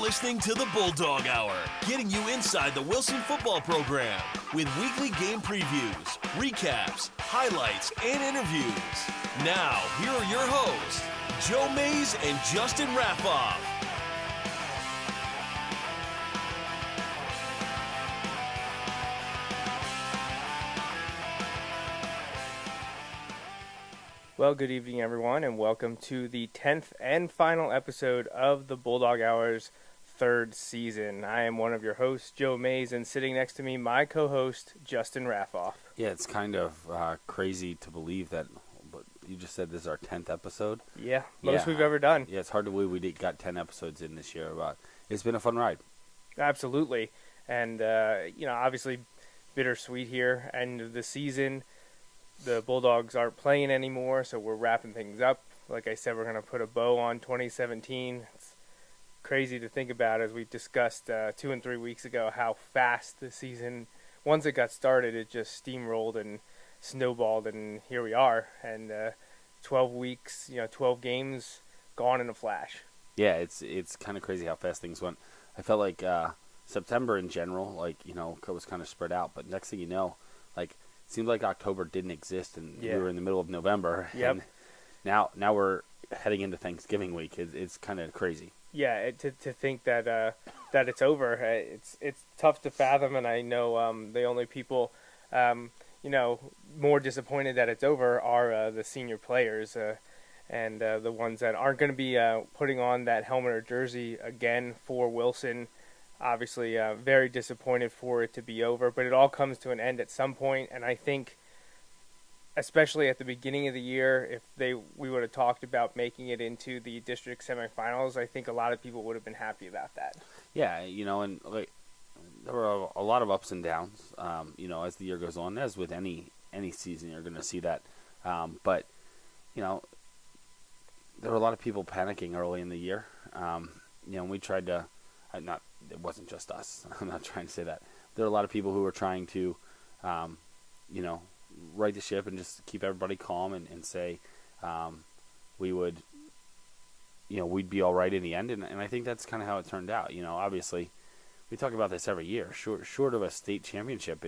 listening to the Bulldog Hour, getting you inside the Wilson football program with weekly game previews, recaps, highlights, and interviews. Now, here are your hosts, Joe Mays and Justin Raffauf. Well, good evening, everyone, and welcome to the 10th and final episode of the Bulldog Hour's third season. I am one of your hosts, Joe Mays, and sitting next to me, my co-host, Justin Raffauf. Yeah, it's kind of crazy to believe that, but you just said this is our 10th episode. Yeah, most we've ever done. Yeah, it's hard to believe we got 10 episodes in this year, but it's been a fun ride. Absolutely, and, obviously bittersweet here, end of the season. The Bulldogs aren't playing anymore, so we're wrapping things up. Like I said, we're going to put a bow on 2017. It's crazy to think about, as we discussed 2 and 3 weeks ago, how fast the season, once it got started, it just steamrolled and snowballed, and here we are. And 12 weeks, 12 games gone in a flash. Yeah, it's kind of crazy how fast things went. I felt like September in general, was kind of spread out, but next thing you know, it seemed like October didn't exist, and we were in the middle of November. Yep. And now we're heading into Thanksgiving week. It's kind of crazy. Yeah, to think that it's over, it's tough to fathom, and I know the only people, more disappointed that it's over are the senior players and the ones that aren't going to be putting on that helmet or jersey again for Wilson. Obviously, very disappointed for it to be over, but it all comes to an end at some point, and I think, especially at the beginning of the year, if we would have talked about making it into the district semifinals, I think a lot of people would have been happy about that. Yeah, and there were a lot of ups and downs, as the year goes on, as with any season, you're going to see that. But there were a lot of people panicking early in the year. We tried to, it wasn't just us. I'm not trying to say that. There are a lot of people who were trying to, right the ship and just keep everybody calm and say we would, we'd be all right in the end. And I think that's kind of how it turned out. Obviously, we talk about this every year. Short of a state championship,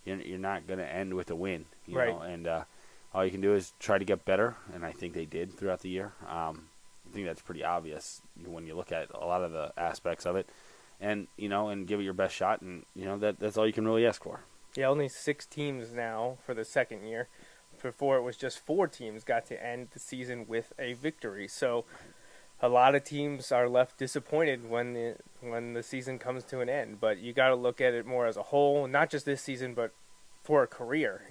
you're not going to end with a win. Right. And all you can do is try to get better, and I think they did throughout the year. I think that's pretty obvious when you look at a lot of the aspects of it, and and give it your best shot, and that's all you can really ask for. Yeah, only 6 teams now for the second year. Before, it was just 4 teams got to end the season with a victory. So a lot of teams are left disappointed when the season comes to an end. But you got to look at it more as a whole, not just this season, but for a career.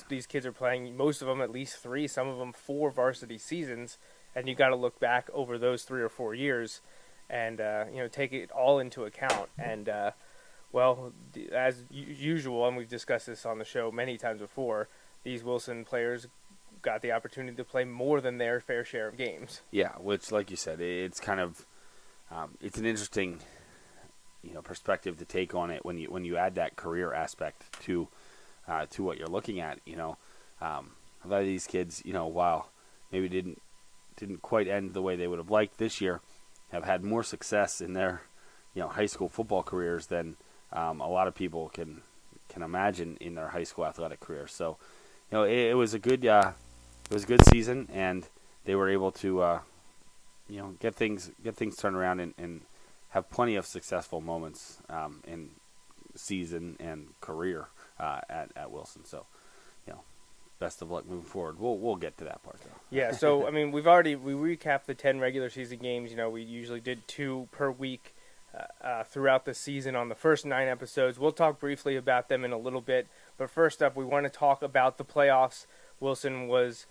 These kids are playing, most of them at least 3, some of them 4 varsity seasons. And you got to look back over those 3 or 4 years, and take it all into account. And as usual, and we've discussed this on the show many times before, these Wilson players got the opportunity to play more than their fair share of games. Yeah, which, like you said, it's kind of it's an interesting perspective to take on it when you add that career aspect to what you're looking at. A lot of these kids, while maybe didn't quite end the way they would have liked this year, have had more success in their high school football careers than a lot of people can imagine in their high school athletic careers. So it was a good season, and they were able to get things turned around and have plenty of successful moments in season and career at Wilson. So best of luck moving forward. We'll get to that part, though. Yeah, so, we recapped the 10 regular season games. We usually did 2 per week throughout the season on the first 9 episodes. We'll talk briefly about them in a little bit. But first up, we want to talk about the playoffs. Wilson was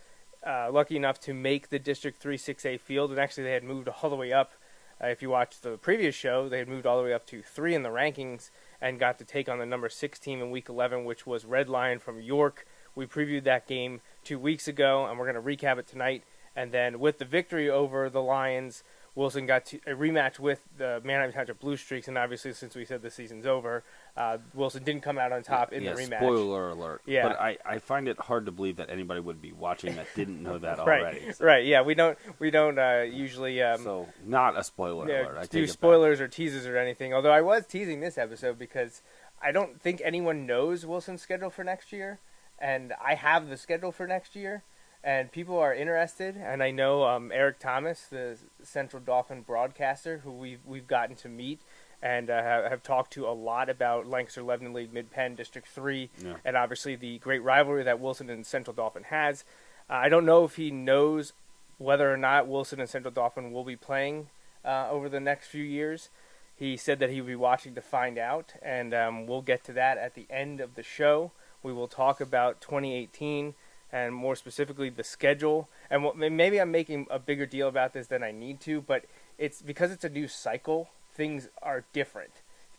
lucky enough to make the District 3 6A field, and actually they had moved all the way up. If you watched the previous show, they had moved all the way up to 3 in the rankings and got to take on the number 6 team in Week 11, which was Red Lion from York. We previewed that game 2 weeks ago, and we're going to recap it tonight. And then with the victory over the Lions, Wilson got a rematch with the Manheim Township Blue Streaks, and obviously since we said the season's over, Wilson didn't come out on top in the rematch. Spoiler alert. Yeah. But I find it hard to believe that anybody would be watching that didn't know that Right. already. So. Right, yeah, we don't usually So not a spoiler alert. I do take it spoilers or teases or anything, although I was teasing this episode because I don't think anyone knows Wilson's schedule for next year, and I have the schedule for next year. And people are interested, and I know Eric Thomas, the Central Dauphin broadcaster, who we've gotten to meet and have talked to a lot about Lancaster-Lebanon League, Mid-Penn, District 3, and obviously the great rivalry that Wilson and Central Dauphin has. I don't know if he knows whether or not Wilson and Central Dauphin will be playing over the next few years. He said that he will be watching to find out, and we'll get to that at the end of the show. We will talk about 2018 and more specifically the schedule. And maybe I'm making a bigger deal about this than I need to, but it's because it's a new cycle, things are different.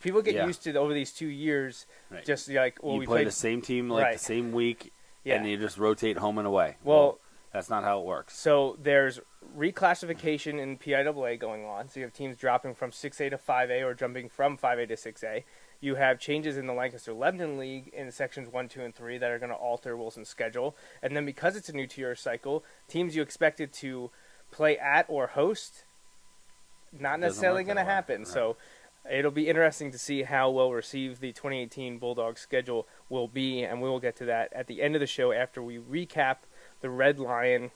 People get used to over these 2 years, just like, well, you we play played the same team the same week, and you just rotate home and away. Well, that's not how it works. So there's reclassification in PIAA going on. So you have teams dropping from 6A to 5A or jumping from 5A to 6A. You have changes in the Lancaster-Lebanon League in sections 1, 2, and 3 that are going to alter Wilson's schedule. And then because it's a new 2-year cycle, teams you expected to play at or host, not necessarily going to happen. Right. So it'll be interesting to see how well received the 2018 Bulldog schedule will be, and we will get to that at the end of the show after we recap the Red Lion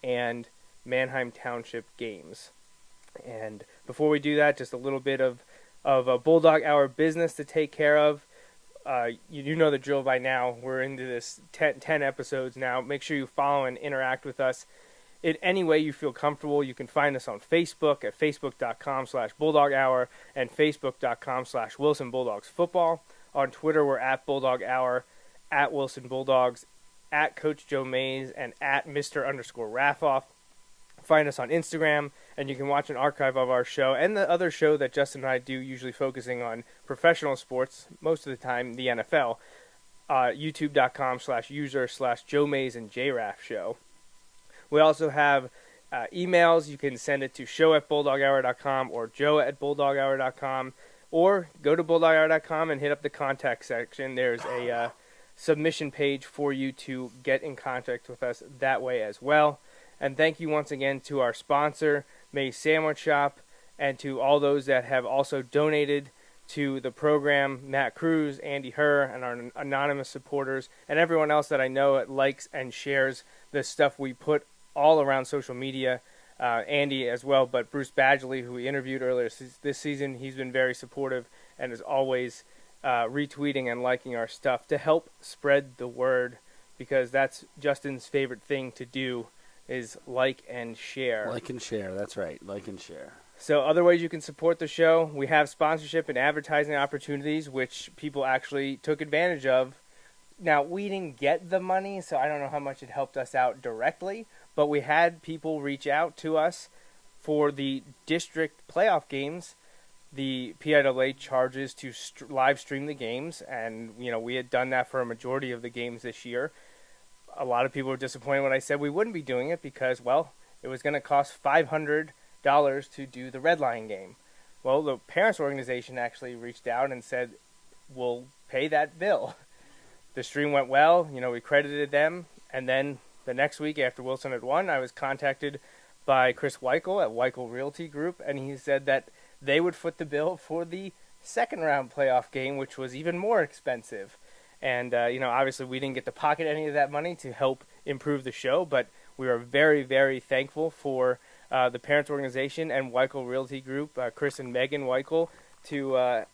and Manheim Township games. And before we do that, just a little bit of a Bulldog Hour business to take care of. You know the drill by now. We're into this 10 episodes now. Make sure you follow and interact with us in any way you feel comfortable. You can find us on Facebook at facebook.com/Bulldog Hour and facebook.com/Wilson Bulldogs Football. On Twitter, we're at Bulldog Hour, at Wilson Bulldogs, at Coach Joe Mays, and at Mr_Raffauf. Find us on Instagram, and you can watch an archive of our show and the other show that Justin and I do, usually focusing on professional sports, most of the time the NFL, youtube.com/user/Joe Mays and J-Raff show. We also have emails. You can send it to show@bulldoghour.com or joe@bulldoghour.com, or go to bulldoghour.com and hit up the contact section. There's a submission page for you to get in contact with us that way as well. And thank you once again to our sponsor, May's Sandwich Shop, and to all those that have also donated to the program, Matt Cruz, Andy Herr, and our anonymous supporters, and everyone else that I know that likes and shares the stuff we put all around social media. Andy as well, but Bruce Badgley, who we interviewed earlier this season, he's been very supportive and is always retweeting and liking our stuff to help spread the word, because that's Justin's favorite thing to do, is like and share. Like and share, that's right. Like and share. So other ways you can support the show, we have sponsorship and advertising opportunities, which people actually took advantage of. Now, we didn't get the money, so I don't know how much it helped us out directly, but we had people reach out to us for the district playoff games. The PIAA charges to live stream the games, and we had done that for a majority of the games this year. A lot of people were disappointed when I said we wouldn't be doing it because, well, it was going to cost $500 to do the Red Lion game. Well, the parents' organization actually reached out and said, we'll pay that bill. The stream went well, we credited them, and then the next week after Wilson had won, I was contacted by Chris Weichel at Weichel Realty Group, and he said that they would foot the bill for the second round playoff game, which was even more expensive. And, obviously we didn't get to pocket any of that money to help improve the show, but we are very, very thankful for the parents' organization and Weichel Realty Group, Chris and Megan Weichel, to,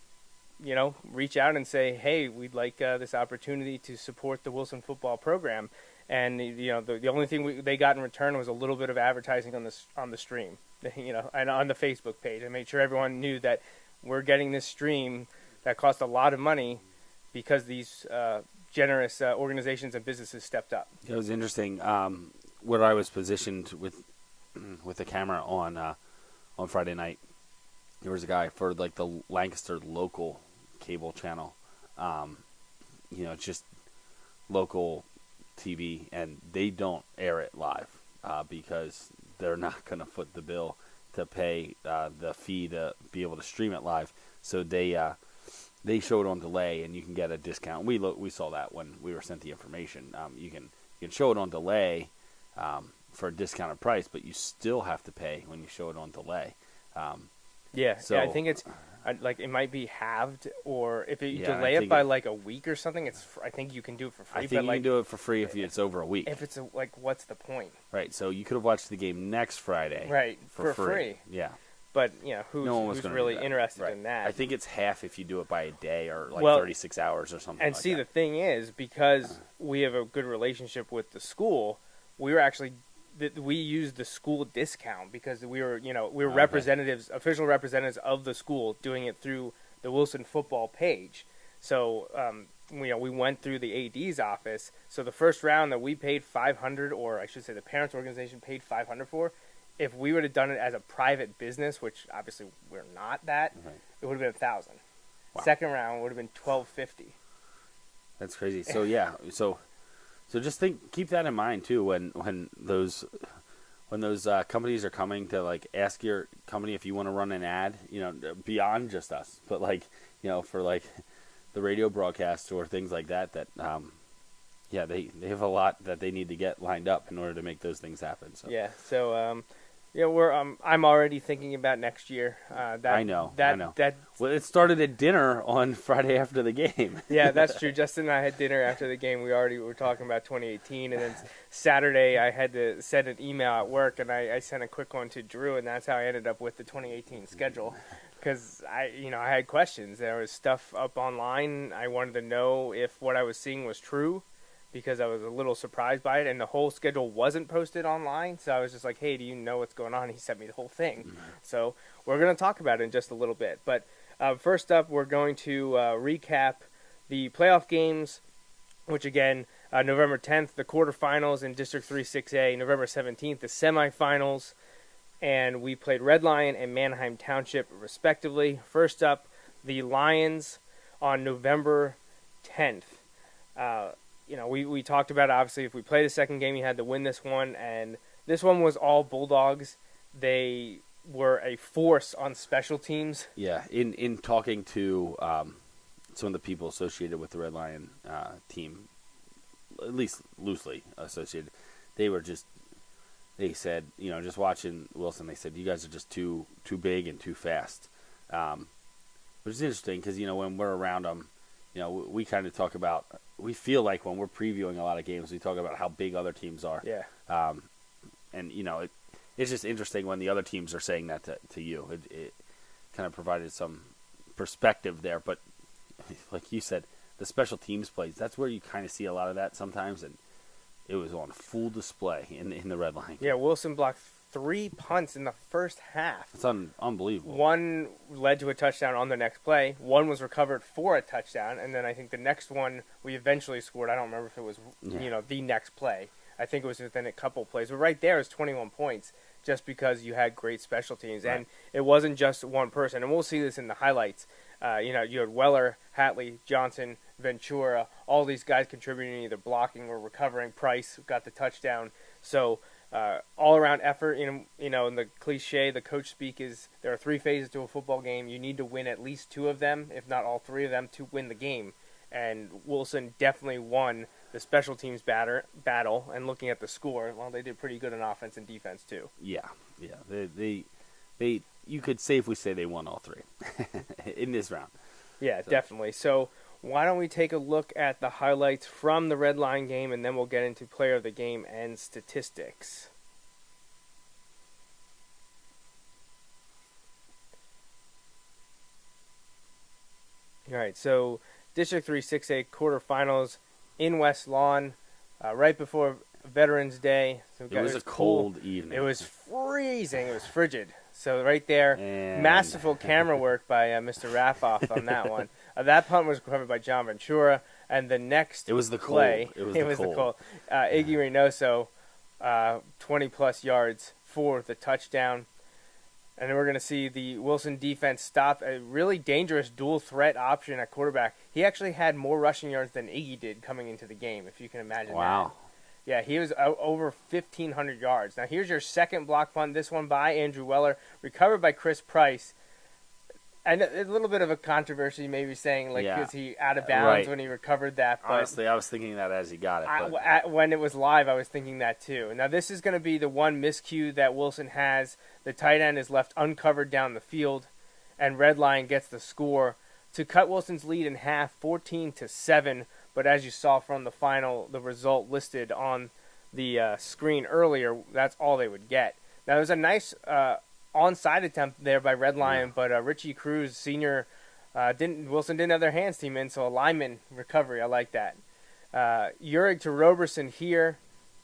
reach out and say, hey, we'd like this opportunity to support the Wilson football program. And, the only thing they got in return was a little bit of advertising on the stream, and on the Facebook page. I made sure everyone knew that we're getting this stream that cost a lot of money because these generous organizations and businesses stepped up. It was interesting. Where I was positioned with the camera on Friday night, there was a guy for like the Lancaster local cable channel. It's just local TV, and they don't air it live because they're not going to foot the bill to pay the fee to be able to stream it live. So they show it on delay, and you can get a discount. We saw that when we were sent the information. You can show it on delay for a discounted price, but you still have to pay when you show it on delay. So I think it's like it might be halved, or if you delay it by like a week or something, I think you can do it for free. I think you can do it for free if it's over a week. If it's what's the point? Right. So you could have watched the game next Friday. Right. For free. Yeah. But who's really interested in that? I think it's half if you do it by a day or 36 hours or something. And like see, that. the thing is, because we have a good relationship with the school, we used the school discount because we were representatives, official representatives of the school, doing it through the Wilson football page. So we went through the AD's office. So the first round that we paid $500, or I should say the parents' organization paid $500 for. If we would have done it as a private business, which obviously we're not that, it would have been $1,000. Wow. Second round would have been $1,250. That's crazy. So so just keep that in mind too when those companies are coming to ask your company if you want to run an ad, beyond just us, but for the radio broadcasts or things like that. They have a lot that they need to get lined up in order to make those things happen. So I'm already thinking about next year. I know. Well, it started at dinner on Friday after the game. Yeah, that's true. Justin and I had dinner after the game. We already were talking about 2018, and then Saturday I had to send an email at work, and I sent a quick one to Drew, and that's how I ended up with the 2018 schedule. Because I had questions. There was stuff up online. I wanted to know if what I was seeing was true, because I was a little surprised by it, and the whole schedule wasn't posted online. So I was just like, hey, do you know what's going on? He sent me the whole thing. Mm-hmm. So we're going to talk about it in just a little bit. But first up, we're going to recap the playoff games, which again, November 10th, the quarterfinals in District 3 6A, November 17th, the semifinals, and we played Red Lion and Manheim Township, respectively. First up, the Lions on November 10th. We talked about, obviously, if we play the second game, you had to win this one, and this one was all Bulldogs. They were a force on special teams. Yeah, in talking to some of the people associated with the Red Lion team, at least loosely associated, they said, just watching Wilson, they said, you guys are just too big and too fast, which is interesting because, when we're around them, we kind of talk about, we feel like when we're previewing a lot of games, we talk about how big other teams are. Yeah. And, it's just interesting when the other teams are saying that to you. It kind of provided some perspective there. But like you said, the special teams plays, that's where you kind of see a lot of that sometimes. And it was on full display in the Red Line. Yeah, Wilson blocked 3 punts in the first half. It's unbelievable. One led to a touchdown on the next play. One was recovered for a touchdown, and then I think the next one we eventually scored. I don't remember if it was the next play. I think it was within a couple plays. But right there is 21 points just because you had great special teams. Right. And it wasn't just one person. And we'll see this in the highlights. You had Weller, Hatley, Johnson, Ventura, all these guys contributing either blocking or recovering. Price got the touchdown. So all-around effort, in the cliche, the coach speak is there are 3 phases to a football game. You need to win at least 2 of them, if not all 3 of them, to win the game. And Wilson definitely won the special teams battle. And looking at the score, well, they did pretty good on offense and defense too. Yeah. They you could safely say they won all 3 in this round. Yeah, definitely. So why don't we take a look at the highlights from the Red Line game, and then we'll get into player of the game and statistics. All right, so District 3 6A quarterfinals in West Lawn, right before Veterans Day. So it was a cold evening. It was freezing. It was frigid. So right there, masterful camera work by Mr. Raffauf on that one. That punt was covered by John Ventura, and the next it was the play, cold. It was the cold. Iggy Reynoso, 20-plus yards for the touchdown. And then we're going to see the Wilson defense stop a really dangerous dual threat option at quarterback. He actually had more rushing yards than Iggy did coming into the game, if you can imagine that. Wow. Yeah, he was over 1,500 yards. Now, here's your second block punt. This one by Andrew Weller, recovered by Chris Price. And a little bit of a controversy, maybe saying, like, Yeah. is he out of bounds Right. when he recovered that? But Honestly, I was thinking that as he got it. But when it was live, I was thinking that too. Now, this is going to be the one miscue that Wilson has. The tight end is left uncovered down the field, and Redline gets the score to cut Wilson's lead in half, 14-7. But as you saw from the result listed on the screen earlier, that's all they would get. Now, there was a nice onside attempt there by Redline, but Richie Cruz, senior, Wilson didn't have their hands team in, so a lineman recovery. I like that. Uhrig to Roberson here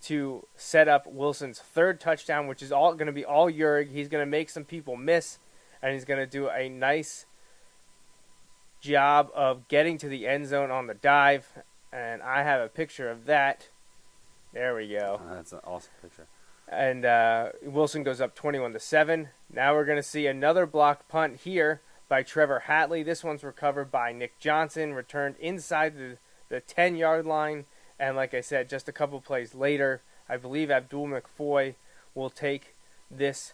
to set up Wilson's third touchdown, which is all going to be all Uhrig. He's going to make some people miss, and he's going to do a nice job of getting to the end zone on the dive, and I have a picture of that. There we go. That's an awesome picture. And Wilson goes up 21-7. Now we're going to see another blocked punt here by Trevor Hatley. This one's recovered by Nick Johnson, returned inside the 10-yard line, and like I said, just a couple plays later, I believe Abdul McFoy will take this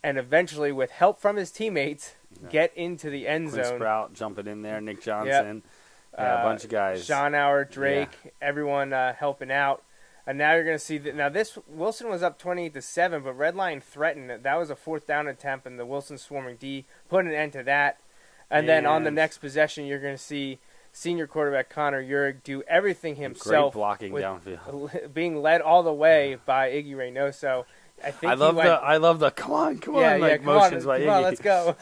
and eventually, with help from his teammates, get into the end Quinn zone. Sprout jumping in there, Nick Johnson, a bunch of guys. Sean Howard, Drake, everyone helping out. And now you're going to see that. Now this Wilson was up 28-7, but Redline threatened it. That was a fourth down attempt, and the Wilson swarming D put an end to that. And then on the next possession, you're going to see senior quarterback Connor Uhrig do everything himself. Great blocking downfield, being led all the way by Iggy Reynoso. I love the come on motions by Iggy. Come on, let's go.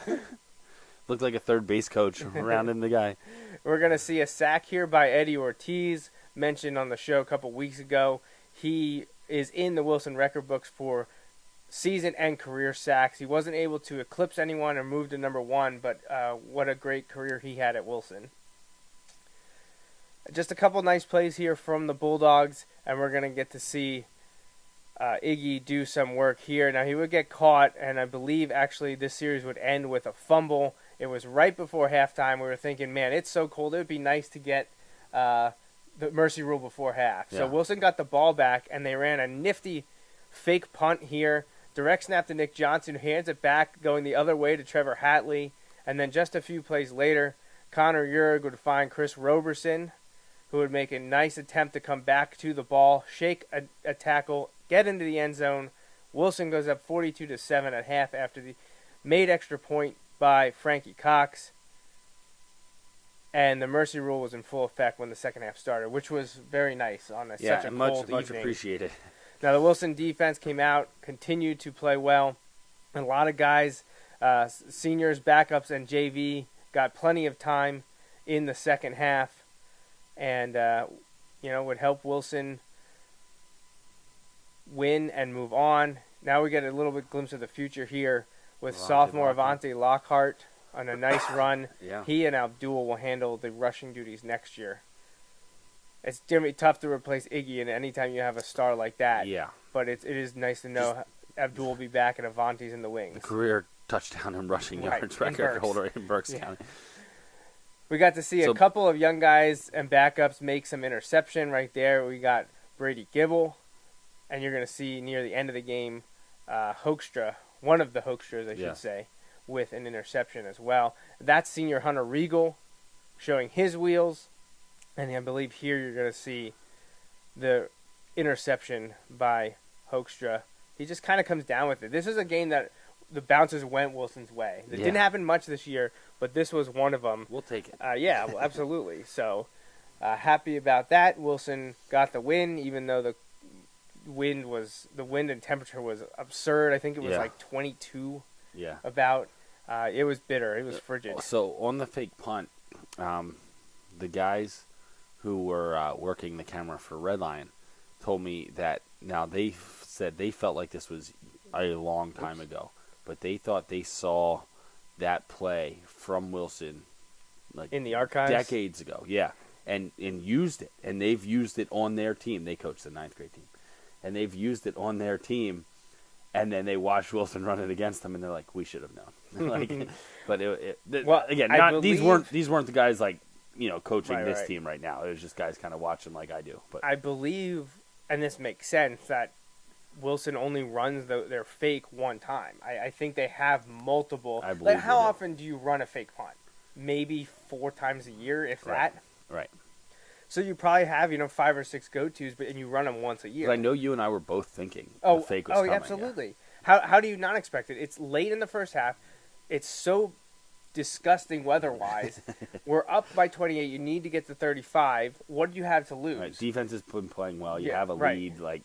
Looked like a third base coach rounding the guy. We're going to see a sack here by Eddie Ortiz, mentioned on the show a couple weeks ago. He is in the Wilson record books for season and career sacks. He wasn't able to eclipse anyone or move to number one, but what a great career he had at Wilson. Just a couple nice plays here from the Bulldogs, and we're going to get to see Iggy do some work here. Now, he would get caught, and I believe actually this series would end with a fumble. It was right before halftime. We were thinking, man, it's so cold. It would be nice to get the mercy rule before half. Yeah. So Wilson got the ball back, and they ran a nifty fake punt here. Direct snap to Nick Johnson, who hands it back, going the other way to Trevor Hatley. And then just a few plays later, Connor Uhrig would find Chris Roberson, who would make a nice attempt to come back to the ball, shake a tackle, get into the end zone. Wilson goes up 42-7 at half after the made extra point by Frankie Cox. And the mercy rule was in full effect when the second half started, which was very nice on such a cold much evening. appreciated. Now, the Wilson defense came out, continued to play well. A lot of guys, seniors, backups, and JV got plenty of time in the second half and, would help Wilson win and move on. Now we get a little bit glimpse of the future here with sophomore Avante Lockhart on a nice run. Yeah. He and Abdul will handle the rushing duties next year. It's going to be tough to replace Iggy, and anytime you have a star like that. Yeah. But it is nice to know Abdul will be back and Avante's in the wings. Career touchdown and rushing yards record holder in Berks County. We got to see a couple of young guys and backups make some interception right there. We got Brady Gibble, and you're going to see near the end of the game Hoekstra, one of the Hoekstras, I should say, with an interception as well. That's senior Hunter Regal showing his wheels. And I believe here you're going to see the interception by Hoekstra. He just kind of comes down with it. This is a game that the bounces went Wilson's way. It didn't happen much this year, but this was one of them. We'll take it. Absolutely. So happy about that. Wilson got the win, even though the wind and temperature was absurd. I think it was like 22. Yeah. About. It was bitter. It was frigid. So on the fake punt, the guys who were working the camera for Red Lion told me that now they said they felt like this was a long time ago, but they thought they saw that play from Wilson like in the archives decades ago. Yeah. And used it. And they've used it on their team. They coached the 9th grade team. And they've used it on their team. And then they watched Wilson run it against them, and they're like, "We should have known." These weren't the guys like coaching this team right now. It was just guys kind of watching like I do. But I believe and this makes sense, that Wilson only runs their fake one time. I think they have multiple. I believe Like, how they do. often do you run a fake punt? Maybe 4 times a year, if Right. that. Right. So you probably have 5 or 6 go-tos, and you run them once a year. 'Cause I know you and I were both thinking Oh, the fake was coming. absolutely. How do you not expect it? It's late in the first half. It's so disgusting weather-wise. We're up by 28. You need to get to 35. What do you have to lose? Yeah. Right. Defense has been playing well. You Yeah, have a right. lead. Like,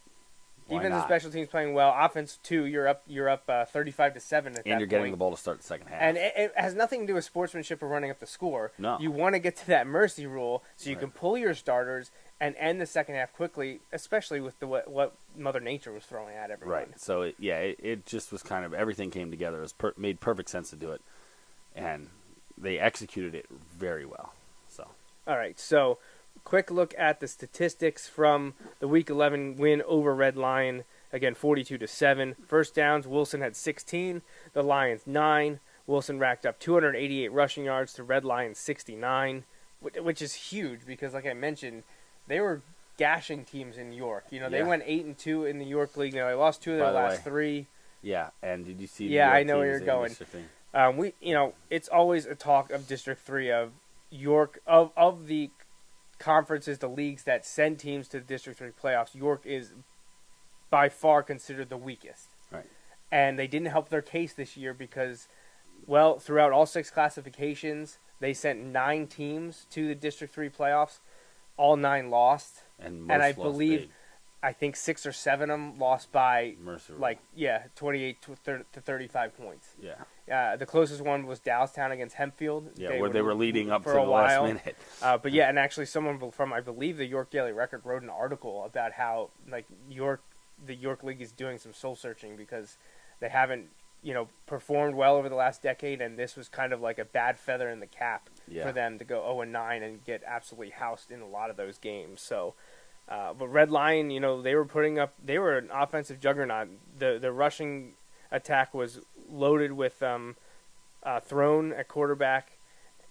why Defense and not? special teams playing well. Offense too. You're up 35-7 at that And you're getting point. the ball to start the second half. And it has nothing to do with sportsmanship or running up the score. No. You want to get to that mercy rule so you Right. can pull your starters and end the second half quickly, especially with what Mother Nature was throwing at everyone. Right. So, it just was kind of everything came together. It was made perfect sense to do it. And they executed it very well. So, All right, so quick look at the statistics from the Week 11 win over Red Lion. Again, 42-7. First downs, Wilson had 16. The Lions 9. Wilson racked up 288 rushing yards to Red Lions 69, which is huge because, like I mentioned, they were gashing teams in York. They Yeah. went 8-2 in the York League. They lost 2 of their By the last way, 3. yeah. And did you see the Yeah, York I know where teams you're in going. District thing? It's always a talk of District 3 of York, of the conferences, the leagues that send teams to the District 3 playoffs. York is by far considered the weakest. Right. And they didn't help their case this year because, well, throughout all 6 classifications, they sent 9 teams to the District 3 playoffs. All 9 lost. And most And I lost believe, big. I think 6 or 7 of them lost by, Mercer. 28 to 35 points. Yeah. The closest one was Downstown against Hempfield. Yeah, where they were leading up for to a the while. last minute. But yeah, and actually someone from, I believe, the York Daily Record wrote an article about how the York League is doing some soul searching because they haven't performed well over the last decade, and this was kind of like a bad feather in the cap for them to go 0-9 and get absolutely housed in a lot of those games. So. But Red Lion, they were an offensive juggernaut. The rushing attack was loaded with Throne at quarterback,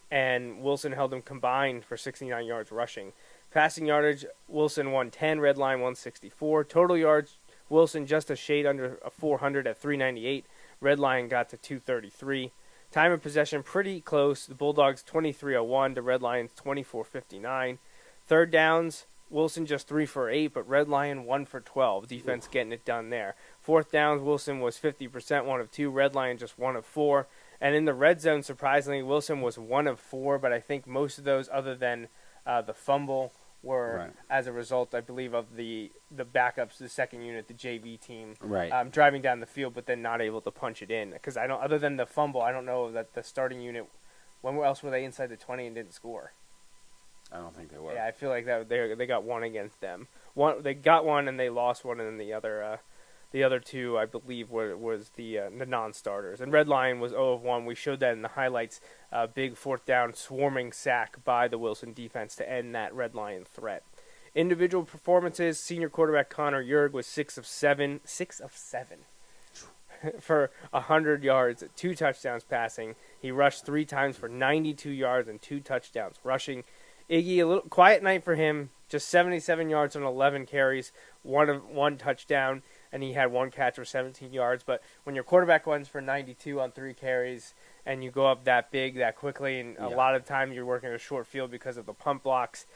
and Wilson held them combined for 69 yards rushing. Passing yardage, Wilson 110, Red Lion 164. Total yards, Wilson just a shade under 400 at 398. Red Lion got to 233. Time of possession pretty close. The Bulldogs 23:01 to Red Lions 24:59. Third downs, Wilson just 3 for 8, but Red Lion 1 for 12. Defense getting it done there. Fourth downs, Wilson was 50%, 1 of 2. Red Lion just 1 of 4. And in the red zone, surprisingly, Wilson was 1 of 4, but I think most of those, other than the fumble, were as a result, I believe, of the backups, the second unit, the JV team, driving down the field, but then not able to punch it in. Because other than the fumble, I don't know that the starting unit. When else were they inside the 20 and didn't score? I don't think they were. Yeah, I feel like that they got one against them. They got one and they lost one, and then the other 2, I believe, was the non-starters. And Red Lion was 0 of 1. We showed that in the highlights. Big fourth down swarming sack by the Wilson defense to end that Red Lion threat. Individual performances: senior quarterback Connor Yerg was 6 of 7 for 100 yards, 2 touchdowns passing. He rushed 3 times for 92 yards and 2 touchdowns rushing. Iggy, a little quiet night for him, just 77 yards on 11 carries, one touchdown, and he had 1 catch for 17 yards. But when your quarterback runs for 92 on 3 carries and you go up that big, that quickly, and a lot of times you're working a short field because of the pump blocks,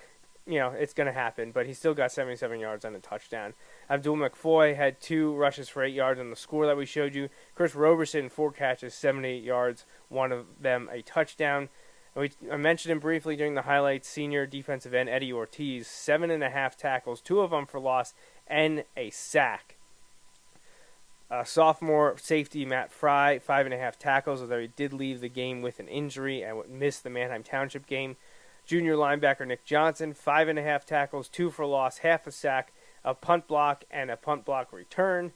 it's going to happen. But he still got 77 yards and a touchdown. Abdul McFoy had 2 rushes for 8 yards on the score that we showed you. Chris Roberson, 4 catches, 78 yards, 1 of them a touchdown. I mentioned him briefly during the highlights. Senior defensive end Eddie Ortiz, 7.5 tackles, 2 of them for loss, and a sack. Sophomore safety Matt Fry, 5.5 tackles, although he did leave the game with an injury and missed the Manheim Township game. Junior linebacker Nick Johnson, 5.5 tackles, 2 for loss, half a sack, a punt block, and a punt block return.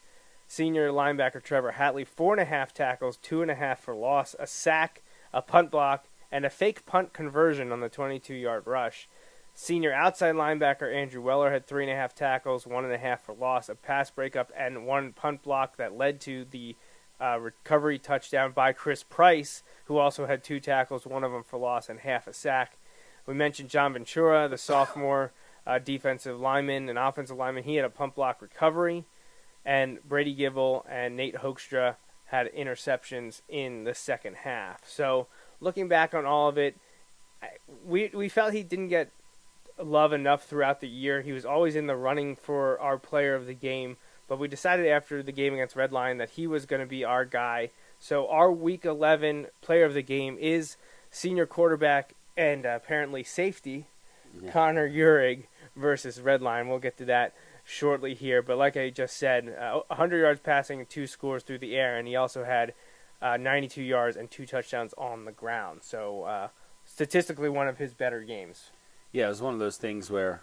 Senior linebacker Trevor Hatley, 4.5 tackles, 2.5 for loss, a sack, a punt block, and a fake punt conversion on the 22-yard rush. Senior outside linebacker Andrew Weller had 3.5 tackles, 1.5 for loss, a pass breakup, and 1 punt block that led to the recovery touchdown by Chris Price, who also had 2 tackles, 1 of them for loss, and half a sack. We mentioned John Ventura, the sophomore defensive linemen and offensive linemen. He had a punt block recovery, and Brady Gibble and Nate Hoekstra had interceptions in the second half. So looking back on all of it, we felt he didn't get love enough throughout the year. He was always in the running for our player of the game, but we decided after the game against Red Lion that he was going to be our guy. So our Week 11 player of the game is senior quarterback and apparently safety, Connor Uhrig versus Red Lion. We'll get to that shortly here. But like I just said, 100 yards passing and 2 scores through the air, and he also had 92 yards and 2 touchdowns on the ground. So statistically one of his better games. Yeah, it was one of those things where,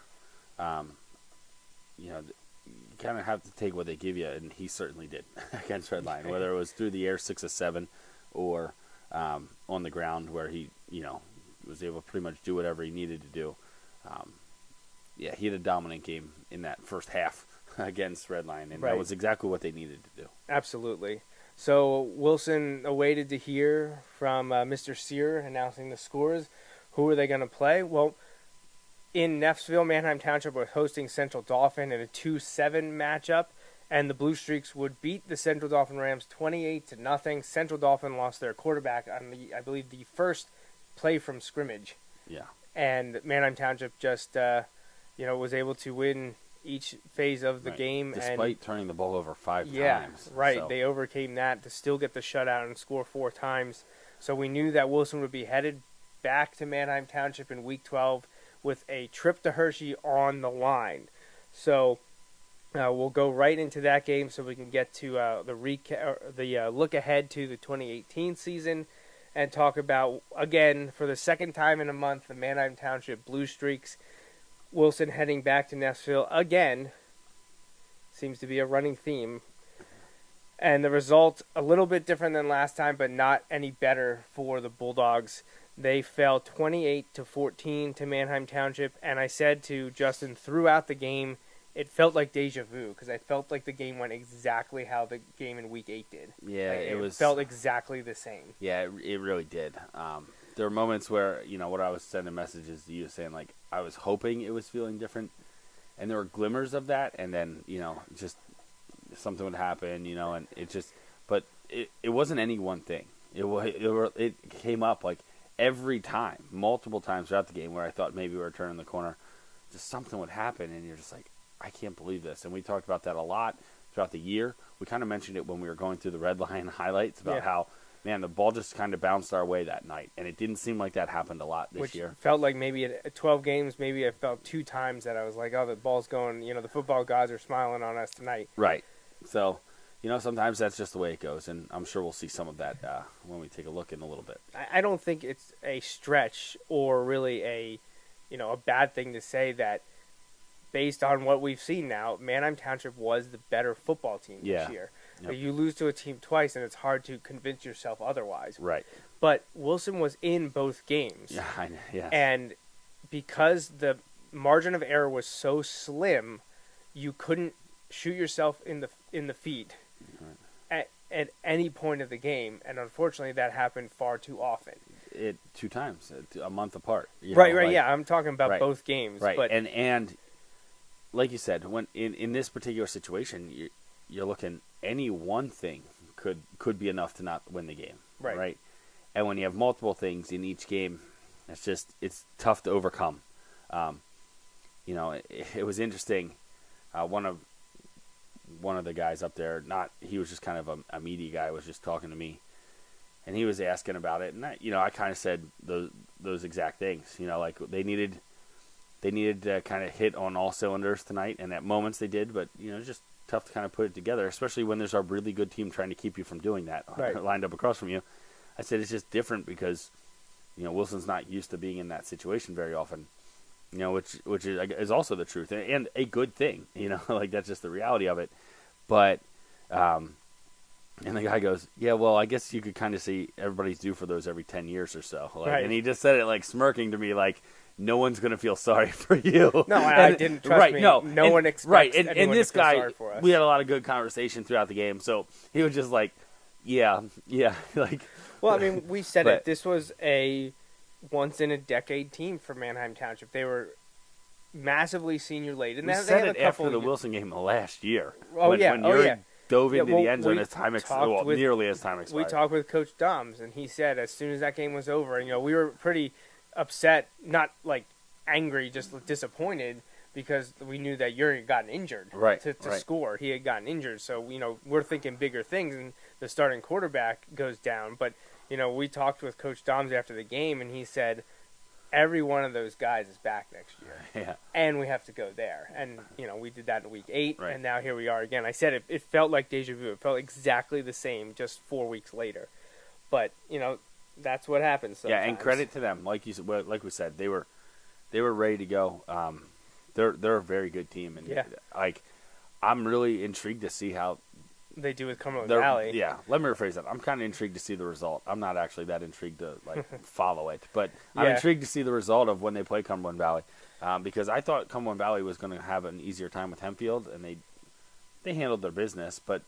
you kind of have to take what they give you, and he certainly did against Red Lion, whether it was through the air 6 of 7 or on the ground where he, was able to pretty much do whatever he needed to do. He had a dominant game in that first half against Red Lion, and that was exactly what they needed to do. Absolutely. So Wilson awaited to hear from Mr. Sear announcing the scores. Who are they going to play? Well, in Neffsville, Manheim Township was hosting Central Dauphin in a 2-7 matchup, and the Blue Streaks would beat the Central Dauphin Rams 28-0. Central Dauphin lost their quarterback on I believe the first play from scrimmage. Yeah. And Manheim Township just was able to win each phase of the game. Despite turning the ball over 5 times. Yeah, right. So. They overcame that to still get the shutout and score 4 times. So we knew that Wilson would be headed back to Manheim Township in Week 12 with a trip to Hershey on the line. So we'll go right into that game so we can get to the look ahead to the 2018 season and talk about, again, for the second time in a month, the Manheim Township Blue Streaks. Wilson heading back to Neffsville again. Seems to be a running theme. And the result, a little bit different than last time, but not any better for the Bulldogs. They fell 28-14 to Manheim Township, and I said to Justin throughout the game, it felt like deja vu, because I felt like the game went exactly how the game in Week 8 did. Yeah, it felt exactly the same. Yeah, it really did. There were moments where, what I was sending messages to you saying, like, I was hoping it was feeling different, and there were glimmers of that, and then, just something would happen, and it just, but it wasn't any one thing. It came up, like, every time, multiple times throughout the game where I thought maybe we were turning the corner, just something would happen, and you're just like, I can't believe this. And we talked about that a lot throughout the year. We kind of mentioned it when we were going through the Red Lion highlights about how, man, the ball just kind of bounced our way that night, and it didn't seem like that happened a lot this year. Felt like maybe at 12 games, maybe I felt 2 times that I was like, oh, the ball's going, the football gods are smiling on us tonight. Right. So, sometimes that's just the way it goes, and I'm sure we'll see some of that when we take a look in a little bit. I don't think it's a stretch or really a bad thing to say that based on what we've seen now, Manheim Township was the better football team this year. Yep. You lose to a team twice, and it's hard to convince yourself otherwise. Right. But Wilson was in both games. Yeah, I know. Yes. And because the margin of error was so slim, you couldn't shoot yourself in the feet at any point of the game, and unfortunately that happened far too often. 2 times, a month apart. Right, yeah, I'm talking about both games. Right, but and like you said, when in this particular situation, you're looking, any one thing could be enough to not win the game. Right? And when you have multiple things in each game, it's tough to overcome. It was interesting. One of the guys up there, he was just kind of a media guy, was just talking to me, and he was asking about it, and I kind of said those exact things. Like they needed to kind of hit on all cylinders tonight, and at moments they did, but it's just tough to kind of put it together, especially when there's a really good team trying to keep you from doing that, lined up across from you. I said it's just different because Wilson's not used to being in that situation very often. Which is also the truth and a good thing. Like that's just the reality of it. But and the guy goes, yeah, well, I guess you could kind of see everybody's due for those every 10 years or so. And he just said it like smirking to me, like no one's going to feel sorry for you. No, I didn't. Trust me. No one expects and this to feel guy, sorry for us. We had a lot of good conversation throughout the game, so he was just like, yeah, like. Well, I mean, we said it. This was a once-in-a-decade team for Manheim Township. They were massively senior laden. We They said have it a couple after the of- Wilson game last year. Oh, when, yeah. When Oh, Yuri yeah. dove into well, the end zone we as time talked with- nearly as time expired. We talked with Coach Doms, and he said as soon as that game was over, we were pretty upset, not like angry, just disappointed, because we knew that Yuri had gotten injured to score. He had gotten injured, so we're thinking bigger things, and the starting quarterback goes down. But we talked with Coach Doms after the game, and he said every one of those guys is back next year, and we have to go there. And we did that in week 8, and now here we are again. I said it felt like deja vu. It felt exactly the same, just 4 weeks later. But that's what happens sometimes. Yeah, and credit to them. Like you said, like we said, they were ready to go. They're a very good team, and I'm really intrigued to see how they do with Cumberland Valley. Yeah, let me rephrase that. I'm kind of intrigued to see the result. I'm not actually that intrigued to follow it, but I'm intrigued to see the result of when they play Cumberland Valley, because I thought Cumberland Valley was going to have an easier time with Hempfield, and they handled their business, but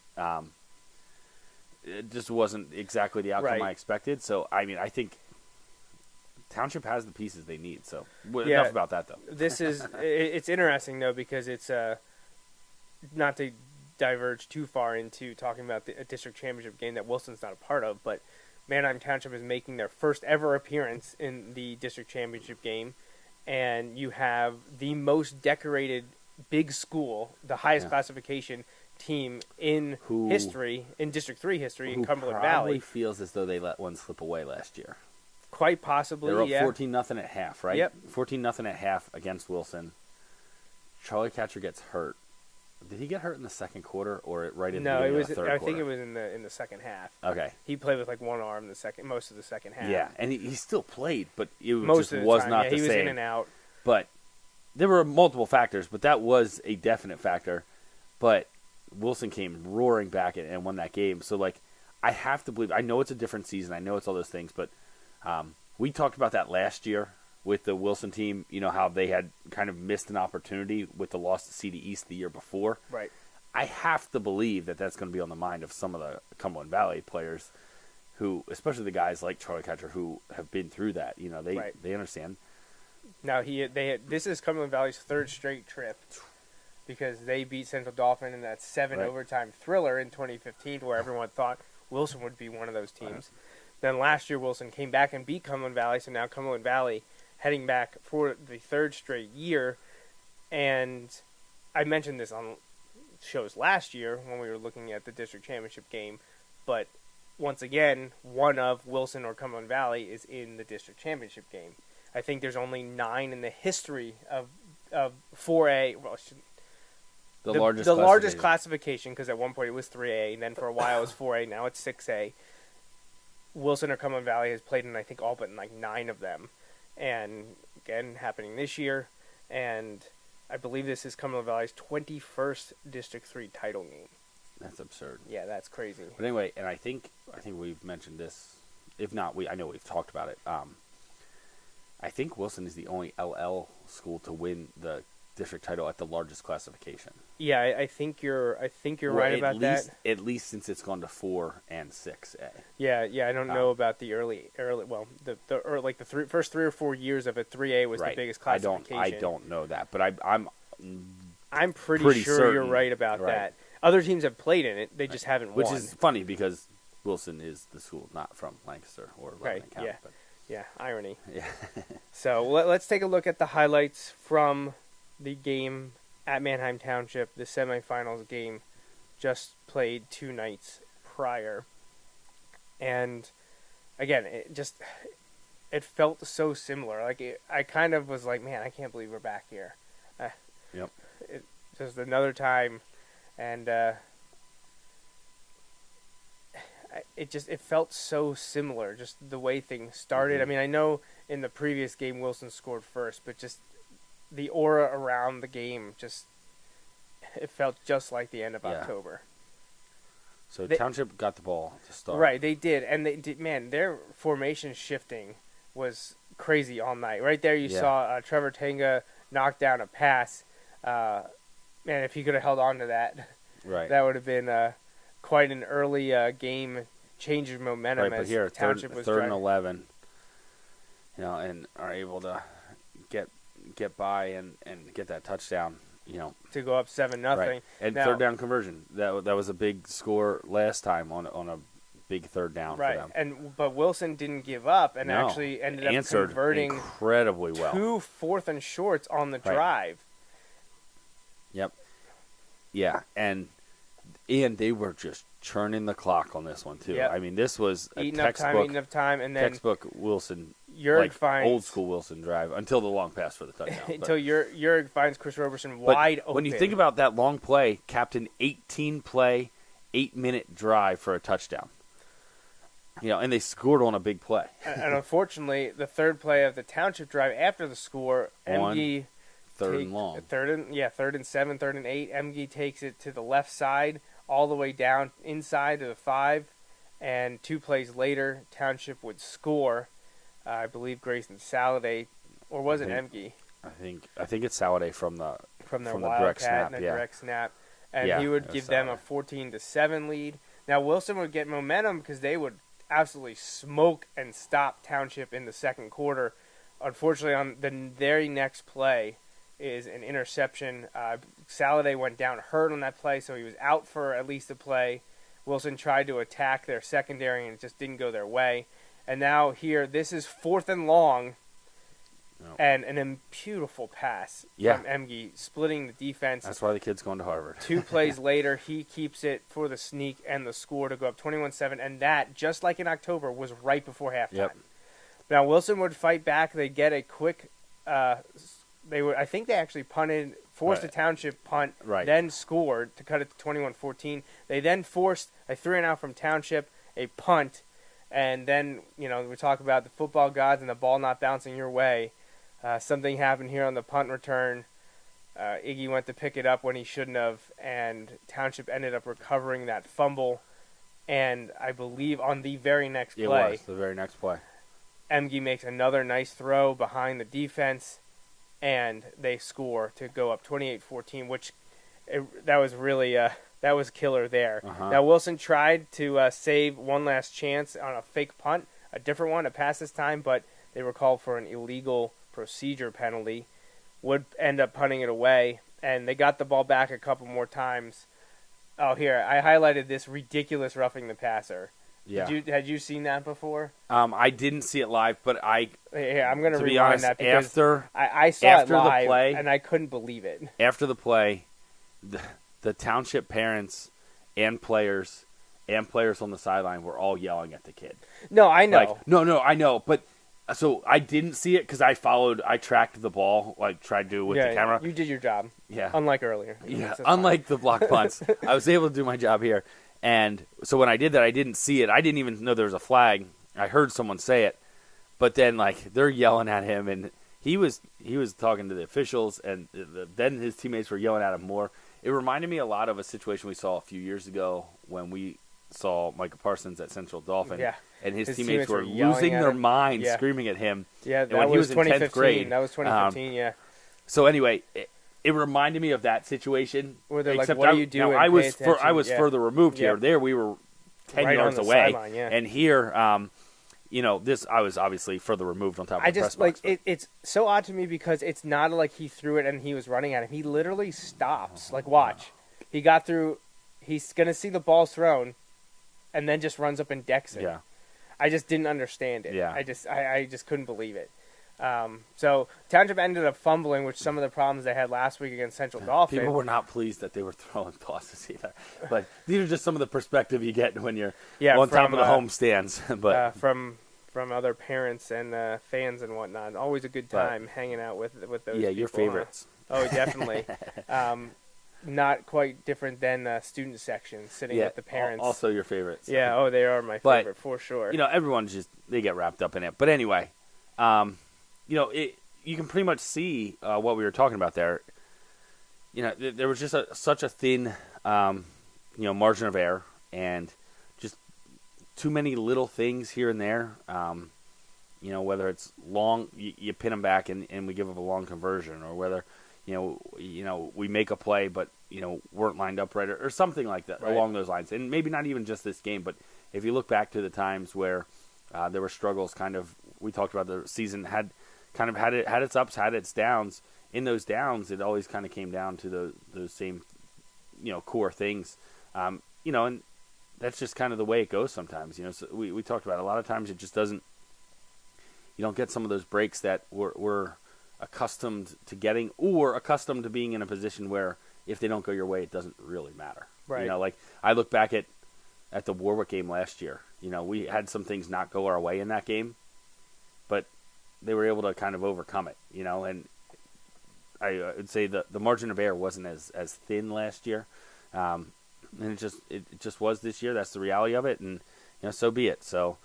it just wasn't exactly the outcome I expected. So I think Township has the pieces they need. So enough about that, though. It's interesting though, because it's not to diverge too far into talking about a district championship game that Wilson's not a part of, but Manheim Township is making their first ever appearance in the district championship game, and you have the most decorated big school, the highest classification team in history, in District 3 history, in Cumberland Valley. Probably feels as though they let one slip away last year. Quite possibly, They were up 14-0 at half, right? Yep. 14-0 at half against Wilson. Charlie Catcher gets hurt. Did he get hurt in the second quarter or right in the beginning of the third quarter? I think it was in the second half. Okay. He played with one arm most of the second half. Yeah, and he still played, but it most just of the was time, not the he same. was in and out. But there were multiple factors, but that was a definite factor. But Wilson came roaring back and won that game. So, I have to believe. I know it's a different season. I know it's all those things, but we talked about that last year with the Wilson team. How they had kind of missed an opportunity with the loss to CD East the year before. Right. I have to believe that that's going to be on the mind of some of the Cumberland Valley players, who, especially the guys like Charlie Catcher, who have been through that. They understand. Now this is Cumberland Valley's third straight trip, because they beat Central Dauphin in that 7 overtime thriller in 2015, where everyone thought Wilson would be one of those teams. Right. Then last year Wilson came back and beat Cumberland Valley, so now Cumberland Valley heading back for the third straight year. And I mentioned this on shows last year when we were looking at the district championship game, but once again, one of Wilson or Cumberland Valley is in the district championship game. I think there's only 9 in the history of 4A. Well, the largest classification, because at one point it was 3A, and then for a while it was 4A. Now it's 6A. Wilson or Cumberland Valley has played in, I think, all but 9 of them, and again happening this year. And I believe this is Cumberland Valley's 21st District 3 title game. That's absurd. Yeah, that's crazy. But anyway, and I think we've mentioned this. If not, I know we've talked about it. I think Wilson is the only LL school to win the district title at the largest classification. Yeah, I think you're right about that. At least since it's gone to 4 and 6A. Yeah. I don't know about the early. Well, the first 3 or 4 years of it, 3A was the biggest classification. I don't know that, but I'm pretty sure certain, you're right about that. Other teams have played in it; they just haven't won. Which is funny because Wilson is the school, not from Lancaster or Lebanon County. Yeah. But. Yeah, irony. Yeah. So let's take a look at the highlights from the game at Manheim Township, the semifinals game, just played 2 nights prior. And again, it felt so similar. I kind of was like, man, I can't believe we're back here. Yep. Just another time, and it felt so similar, just the way things started. Mm-hmm. I mean, I know in the previous game Wilson scored first, but just the aura around the game, it felt just like the end of October. So Township got the ball to start. Right, they did. And they did, man, their formation shifting was crazy all night. Right there you saw Trevor Tenga knock down a pass. Man, if he could have held on to that, that would have been quite an early game change of momentum. Right, but here, Township was third and 11, and are able to get get by and get that touchdown, to go up 7-0. Right. And now, third down conversion. That was a big score last time on a big third down right. for them. But Wilson didn't give up and actually ended up converting incredibly well. 2 4th and shorts on the drive. Yep. Yeah, and they were just churning the clock on this one too. Yep. I mean, this was a eating textbook up time, and then textbook Wilson, finds old school Wilson drive until the long pass for the touchdown. until Jurg finds Chris Roberson wide open. When you think about that long play, Captain 18-play, 8-minute drive for a touchdown. And they scored on a big play. And unfortunately, the third play of the Township drive after the score, MG third and long. Third and 7, 3rd and 8. MG takes it to the left side, all the way down inside to the 5, and 2 plays later, Township would score. I believe Grayson Saladay, or was it MG? I think it's Saladay from the direct snap, direct snap, and he would give them a 14-7 lead. Now Wilson would get momentum because they would absolutely smoke and stop Township in the second quarter. Unfortunately, on the very next play is an interception. Saladay went down hurt on that play, so he was out for at least a play. Wilson tried to attack their secondary, and it just didn't go their way. And now here, this is 4th and long, and an beautiful pass from Emge, splitting the defense. That's why the kid's going to Harvard. 2 plays later, he keeps it for the sneak and the score to go up 21-7, and that, just like in October, was right before halftime. Yep. Now, Wilson would fight back. They get a quick I think they actually punted, forced a Township punt, then scored to cut it to 21-14. They then forced a 3-and-out from Township, a punt, and then, we talk about the football gods and the ball not bouncing your way. Something happened here on the punt return. Iggy went to pick it up when he shouldn't have, and Township ended up recovering that fumble. And I believe on the very next play, it was the very next play, Emge makes another nice throw behind the defense, and they score to go up 28-14, which that was really that was killer there. Now Wilson tried to save one last chance on a fake punt, a different one, a pass this time, but they were called for an illegal procedure penalty. Would end up punting it away, and they got the ball back a couple more times. Oh, here, I highlighted this ridiculous roughing the passer. Yeah. Had you seen that before? I didn't see it live, but I'm going to rewind that because I saw after it live, the play, and I couldn't believe it. After the play, the Township parents and players on the sideline were all yelling at the kid. No, I know. No, I know, but so I didn't see it because I tracked the ball, tried to with the camera. You did your job. Yeah. Unlike earlier. Yeah, unlike the block punts. I was able to do my job here. And so when I did that, I didn't see it. I didn't even know there was a flag. I heard someone say it. But then, they're yelling at him, and he was talking to the officials, and then his teammates were yelling at him more. It reminded me a lot of a situation we saw a few years ago when we saw Micah Parsons at Central Dolphin. Yeah. And his teammates were losing their minds, screaming at him. Yeah, that when was 2015. In 10th grade. That was 2015, yeah. So anyway, it reminded me of that situation. Where they're like, what are you doing? I was further removed here. There we were 10 yards away. Sideline, and here, this I was obviously further removed on top of the press box. It's so odd to me because it's not like he threw it and he was running at him. He literally stops. Watch. He got through. He's going to see the ball thrown and then just runs up and decks it. Yeah. I just didn't understand it. Yeah. I just couldn't believe it. So Township ended up fumbling, which some of the problems they had last week against Central Dolphin. People were not pleased that they were throwing passes either. But these are just some of the perspective you get when you're on top of the home stands. But from other parents and fans and whatnot, always a good time hanging out with those. Yeah, your favorites. Huh? Oh, definitely. Not quite different than student section, sitting with the parents. Also your favorites. Yeah, they are my favorite for sure. Everyone they get wrapped up in it. But anyway, you can pretty much see what we were talking about there. There was just such a thin, margin of error, and just too many little things here and there. Whether it's long, you pin them back and we give up a long conversion, or whether we make a play but weren't lined up right, or something like that along those lines. And maybe not even just this game, but if you look back to the times where there were struggles, we talked about the season had kind of had its ups, had its downs. In those downs, it always kind of came down to those same, core things. And that's just kind of the way it goes sometimes. So we talked about it. A lot of times it just doesn't. You don't get some of those breaks that we're accustomed to getting, or accustomed to being in a position where if they don't go your way, it doesn't really matter. Right. Like I look back at the Warwick game last year. We had some things not go our way in that game, but they were able to kind of overcome it. And I would say the margin of error wasn't as thin last year, and it just was this year. That's the reality of it, and so be it. So,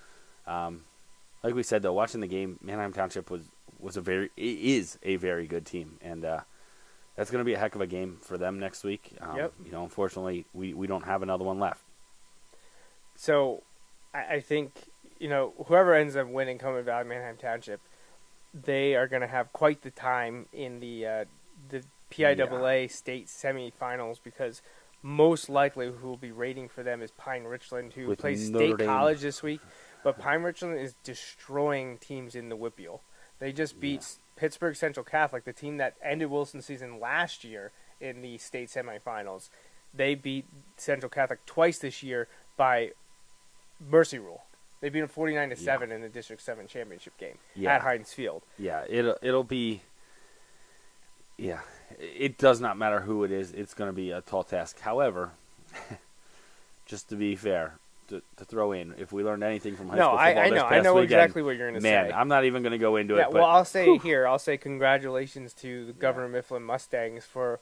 like we said though, watching the game, Manheim Township is a very good team, and that's going to be a heck of a game for them next week. Yep. Unfortunately, we don't have another one left. So, I think whoever ends up winning Cumberland Valley Manheim Township, they are going to have quite the time in the PIAA state semifinals, because most likely who will be rating for them is Pine Richland, who plays State College this week. But Pine Richland is destroying teams in the WPIAL. They just beat Pittsburgh Central Catholic, the team that ended Wilson's season last year in the state semifinals. They beat Central Catholic twice this year by mercy rule. They beat them 49-7 in the District 7 championship game at Heinz Field. Yeah, it'll be. Yeah, it does not matter who it is. It's going to be a tall task. However, just to be fair, to throw in, if we learned anything from high school football I know weekend, exactly what you're going to say. Man, I'm not even going to go into it. Well, I'll say congratulations to the Governor Mifflin Mustangs for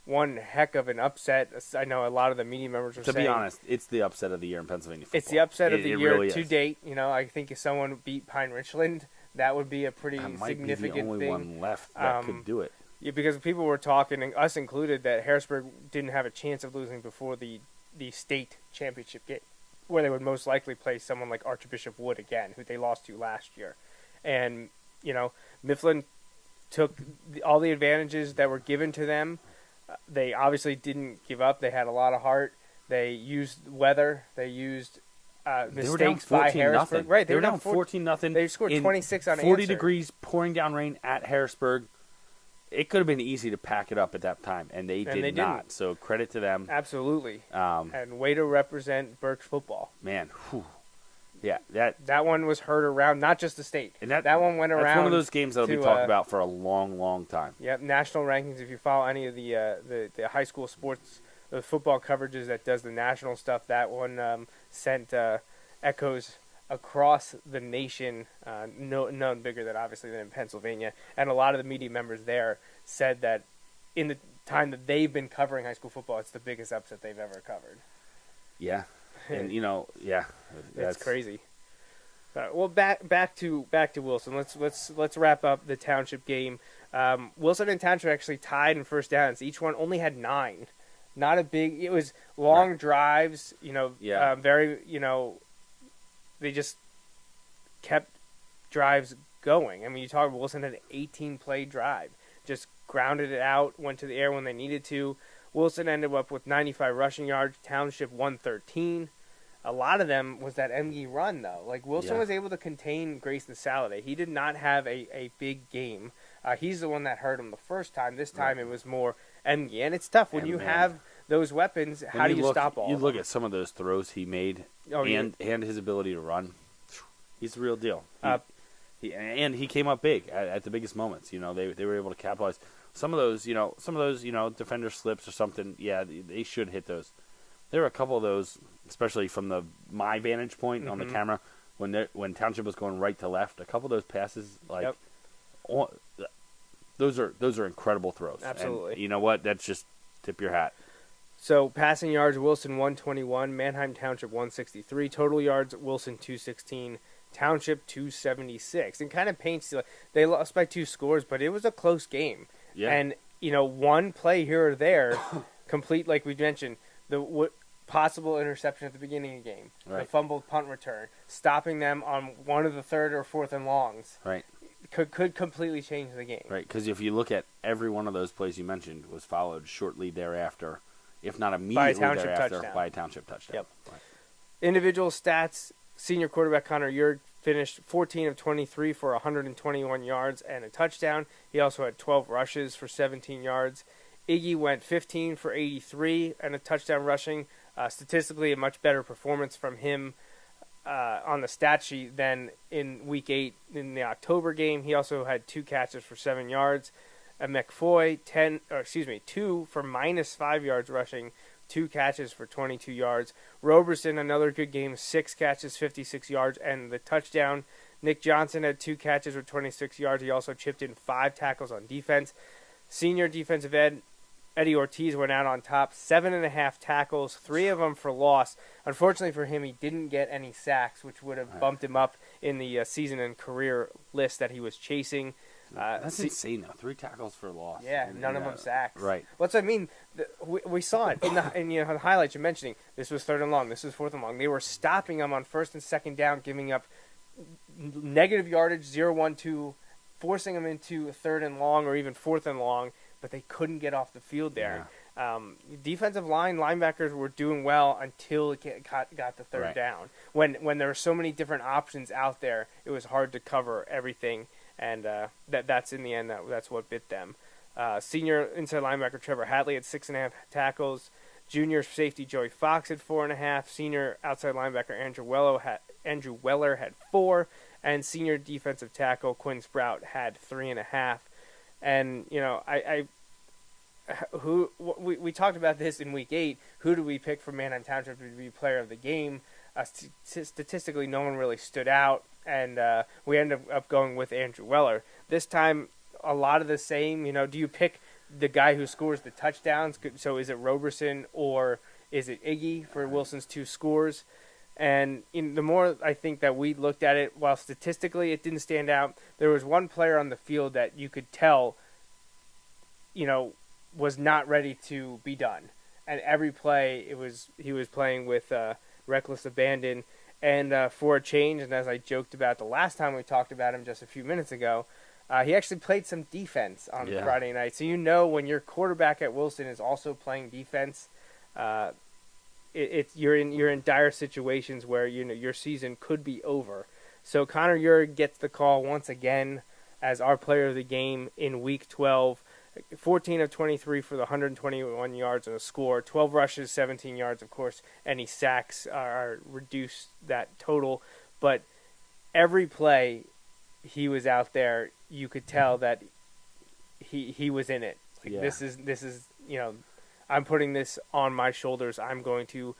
one heck of an upset. I know a lot of the media members were saying. To be honest, it's the upset of the year in Pennsylvania football. It's the upset of the year really to date. I think if someone beat Pine Richland, that would be a pretty significant thing. Might be the only one left that could do it. Yeah, because people were talking, and us included, that Harrisburg didn't have a chance of losing before the state championship game, where they would most likely play someone like Archbishop Wood again, who they lost to last year. And, Mifflin took all the advantages that were given to them. They obviously didn't give up. They had a lot of heart. They used weather. They used mistakes by Harrisburg. Right, they were down 14-0. They scored 26 on 40 degrees, pouring down rain at Harrisburg. It could have been easy to pack it up at that time, and they did not. Didn't. So credit to them. Absolutely. And way to represent Berks football. Man, whew. Yeah, that one was heard around, not just the state. And that one went around. That's one of those games that will be talked about for a long, long time. Yep, national rankings. If you follow any of the high school sports, the football coverages that does the national stuff, that one sent echoes across the nation, none bigger than obviously than in Pennsylvania. And a lot of the media members there said that in the time that they've been covering high school football, it's the biggest upset they've ever covered. Yeah. And that's crazy. Well, back to Wilson. Let's wrap up the Township game. Wilson and Township actually tied in first downs. Each one only had 9. Not a big. It was long drives. Very. They just kept drives going. I mean, you talk about Wilson had an 18-play drive. Just grounded it out, went to the air when they needed to. Wilson ended up with 95 rushing yards. Township 113. A lot of them was that MG run, though. Like, Wilson was able to contain Grayson Saladay. He did not have a big game. He's the one that hurt him the first time. This time it was more MG. And it's tough. When you have those weapons, how do you stop all of them? You look at some of those throws he made and his ability to run. He's the real deal. He came up big at the biggest moments. They were able to capitalize. Some of those, defender slips or something, they should hit those. There were a couple of those, especially from my vantage point on the camera, when Township was going right to left. A couple of those passes, those are incredible throws. Absolutely. And you know what? That's just tip your hat. So passing yards, Wilson 121, Manheim Township 163, total yards, Wilson 216, Township 276. And kind of paints they lost by 2 scores, but it was a close game. Yeah. And one play here or there, complete like we mentioned, the possible interception at the beginning of the game, the fumbled punt return, stopping them on one of the 3rd or 4th and longs. Right. Could completely change the game. Right, because if you look at every one of those plays you mentioned was followed shortly thereafter, if not immediately thereafter, by a Township touchdown. Yep. Right. Individual stats, senior quarterback Connor Yurg, finished 14 of 23 for 121 yards and a touchdown. He also had 12 rushes for 17 yards. Iggy went 15 for 83 and a touchdown rushing. Statistically, a much better performance from him on the stat sheet than in Week 8 in the October game. He also had 2 catches for 7 yards. McFoy, 2 for -5 yards rushing, 2 catches for 22 yards. Roberson, another good game, 6 catches, 56 yards, and the touchdown. Nick Johnson had 2 catches for 26 yards. He also chipped in 5 tackles on defense. Senior defensive end Eddie Ortiz went out on top, 7.5 tackles, 3 of them for loss. Unfortunately for him, he didn't get any sacks, which would have bumped him up in the season and career list that he was chasing. That's insane, though. 3 tackles for loss. Yeah, none of them sacks. Right. What's I mean? We saw it in the highlights you're mentioning. This was 3rd and long. This was 4th and long. They were stopping him on 1st and 2nd down, giving up negative yardage, 0-1-2, forcing him into 3rd and long or even 4th and long, but they couldn't get off the field there. Yeah. Defensive linebackers were doing well until it got the 3rd down. When there were so many different options out there, it was hard to cover everything. And that's in the end, that's what bit them. Senior inside linebacker Trevor Hatley had 6.5 tackles. Junior safety Joey Fox had 4.5. Senior outside linebacker Andrew Weller had 4. And senior defensive tackle Quinn Sprout had 3.5. And, you know, we talked about this in Week 8. Who do we pick for Manheim Township to be player of the game? Statistically, no one really stood out, and we ended up going with Andrew Weller. This time, a lot of the same. You know, do you pick the guy who scores the touchdowns? So is it Roberson or is it Iggy for Wilson's 2 scores? And the more I think that we looked at it, while statistically it didn't stand out, there was one player on the field that you could tell, you know, was not ready to be done. And every play, he was playing with reckless abandon. And for a change, and as I joked about the last time we talked about him just a few minutes ago, he actually played some defense on Friday night. So you know when your quarterback at Wilson is also playing defense, you're in dire situations where your season could be over. So Connor Urick gets the call once again as our player of the game in Week 12. 14 of 23 for the 121 yards and a score, 12 rushes, 17 yards. Of course, any sacks are reduced that total, but every play he was out there, you could tell that he was in it. Like, this is I'm putting this on my shoulders. I'm going to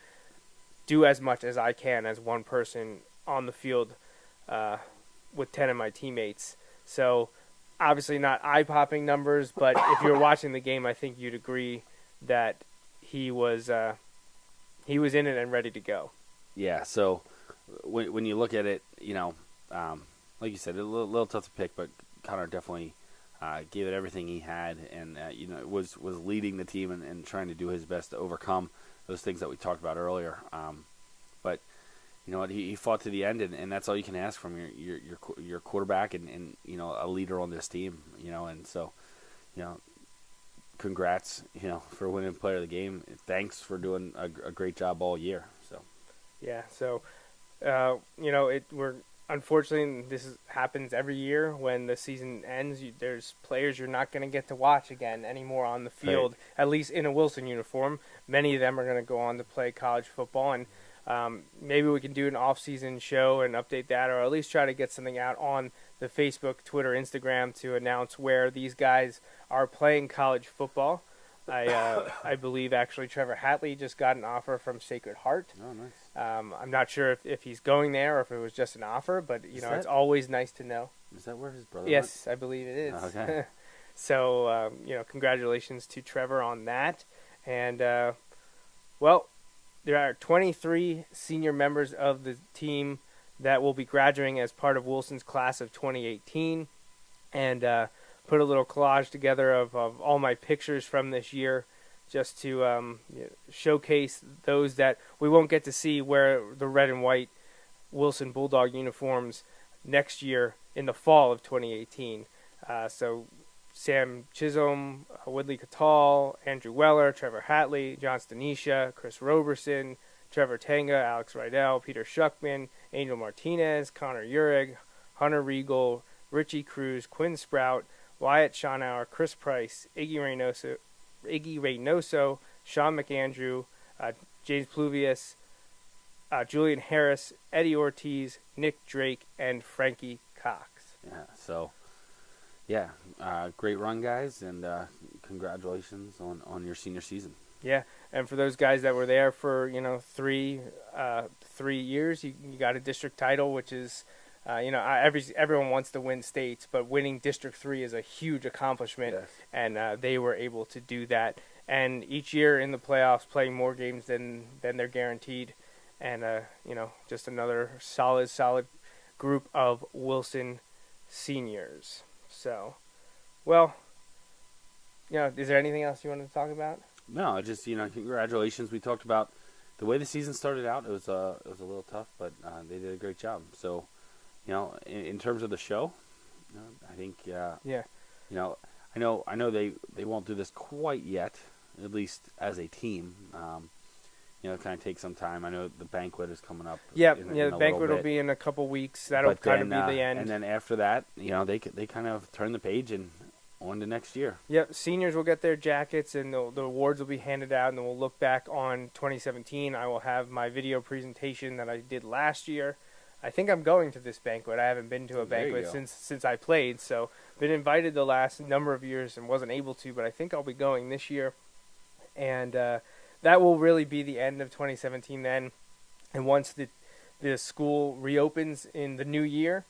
do as much as I can as one person on the field with 10 of my teammates. So obviously not eye-popping numbers, but if you're watching the game, I think you'd agree that he was in it and ready to go. Yeah, so when you look at it, like you said, a little tough to pick, but Connor definitely gave it everything he had, and was leading the team and trying to do his best to overcome those things that we talked about earlier. But you know what? He fought to the end, and that's all you can ask from your quarterback and a leader on this team. And so, congrats, for winning player of the game. Thanks for doing a great job all year. So, yeah. So, we're unfortunately this happens every year when the season ends. There's players you're not going to get to watch again anymore on the field, right. At least in a Wilson uniform. Many of them are going to go on to play college football, and maybe we can do an off-season show and update that, or at least try to get something out on the Facebook, Twitter, Instagram to announce where these guys are playing college football. I believe actually Trevor Hatley just got an offer from Sacred Heart. Oh, nice. I'm not sure if he's going there or if it was just an offer, but it's always nice to know. Is that where his brother went? Yes, I believe it is. Okay. So, congratulations to Trevor on that. And, there are 23 senior members of the team that will be graduating as part of Wilson's class of 2018. And put a little collage together of all my pictures from this year just to showcase those that we won't get to see wear the red and white Wilson Bulldog uniforms next year in the fall of 2018. So Sam Chisholm, Woodley Catal, Andrew Weller, Trevor Hatley, John Stanisha, Chris Roberson, Trevor Tanga, Alex Rydell, Peter Schuckman, Angel Martinez, Connor Urig, Hunter Regal, Richie Cruz, Quinn Sprout, Wyatt Schonauer, Chris Price, Iggy Reynoso, Sean McAndrew, James Pluvius, Julian Harris, Eddie Ortiz, Nick Drake, and Frankie Cox. Yeah, so, great run, guys, and congratulations on your senior season. Yeah, and for those guys that were there for 3 years, you got a district title, which is everyone wants to win states, but winning District 3 is a huge accomplishment, Yes. and they were able to do that. And each year in the playoffs, playing more games than they're guaranteed, and just another solid group of Wilson seniors. So, well, is there anything else you wanted to talk about? No, just congratulations. We talked about the way the season started out. It was a little tough, but they did a great job. So, in terms of the show, I think I know they won't do this quite yet, at least as a team. It kind of takes some time. I know the banquet is coming up. The banquet will be in a couple weeks. That'll kind of be the end. And then after that, they kind of turn the page and on to next year. Yep, seniors will get their jackets, and the awards will be handed out, and then we'll look back on 2017. I will have my video presentation that I did last year. I think I'm going to this banquet. I haven't been to a banquet since I played, so been invited the last number of years and wasn't able to, but I think I'll be going this year. And that will really be the end of 2017 then. And once the school reopens in the new year,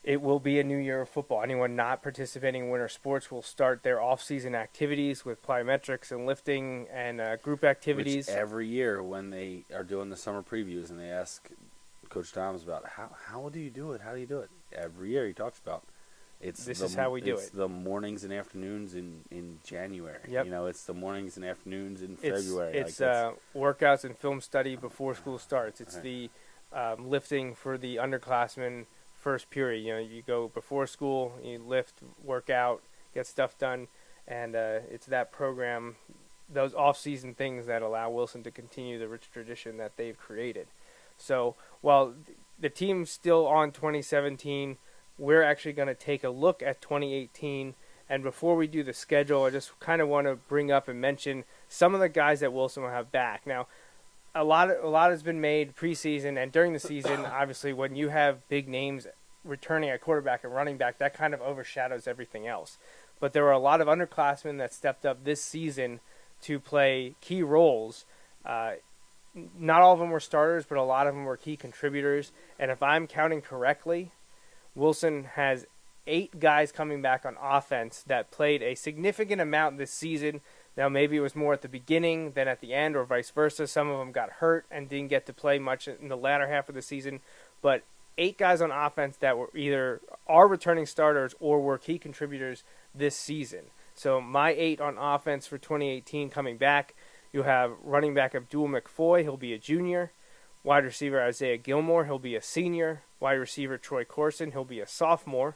it will be a new year of football. Anyone not participating in winter sports will start their off-season activities with plyometrics and lifting and group activities. Which every year when they are doing the summer previews and they ask Coach Doms about how do you do it? How do you do it? Every year he talks about this is how we do it. It's the mornings and afternoons in January. Yep. It's the mornings and afternoons in February. It's workouts and film study before school starts. It's the lifting for the underclassmen first period. You go before school, you lift, work out, get stuff done, and it's that program, those off-season things that allow Wilson to continue the rich tradition that they've created. So while the team's still on 2017, we're actually going to take a look at 2018. And before we do the schedule, I just kind of want to bring up and mention some of the guys that Wilson will have back. Now, a lot has been made preseason and during the season. Obviously, when you have big names returning at quarterback and running back, that kind of overshadows everything else. But there were a lot of underclassmen that stepped up this season to play key roles. Not all of them were starters, but a lot of them were key contributors. And if I'm counting correctly, Wilson has 8 guys coming back on offense that played a significant amount this season. Now, maybe it was more at the beginning than at the end, or vice versa. Some of them got hurt and didn't get to play much in the latter half of the season. But 8 guys on offense that were either are returning starters or were key contributors this season. So my 8 on offense for 2018 coming back. You have running back Abdul McFoy. He'll be a junior. Wide receiver Isaiah Gilmore. He'll be a senior. Wide receiver Troy Corson. He'll be a sophomore.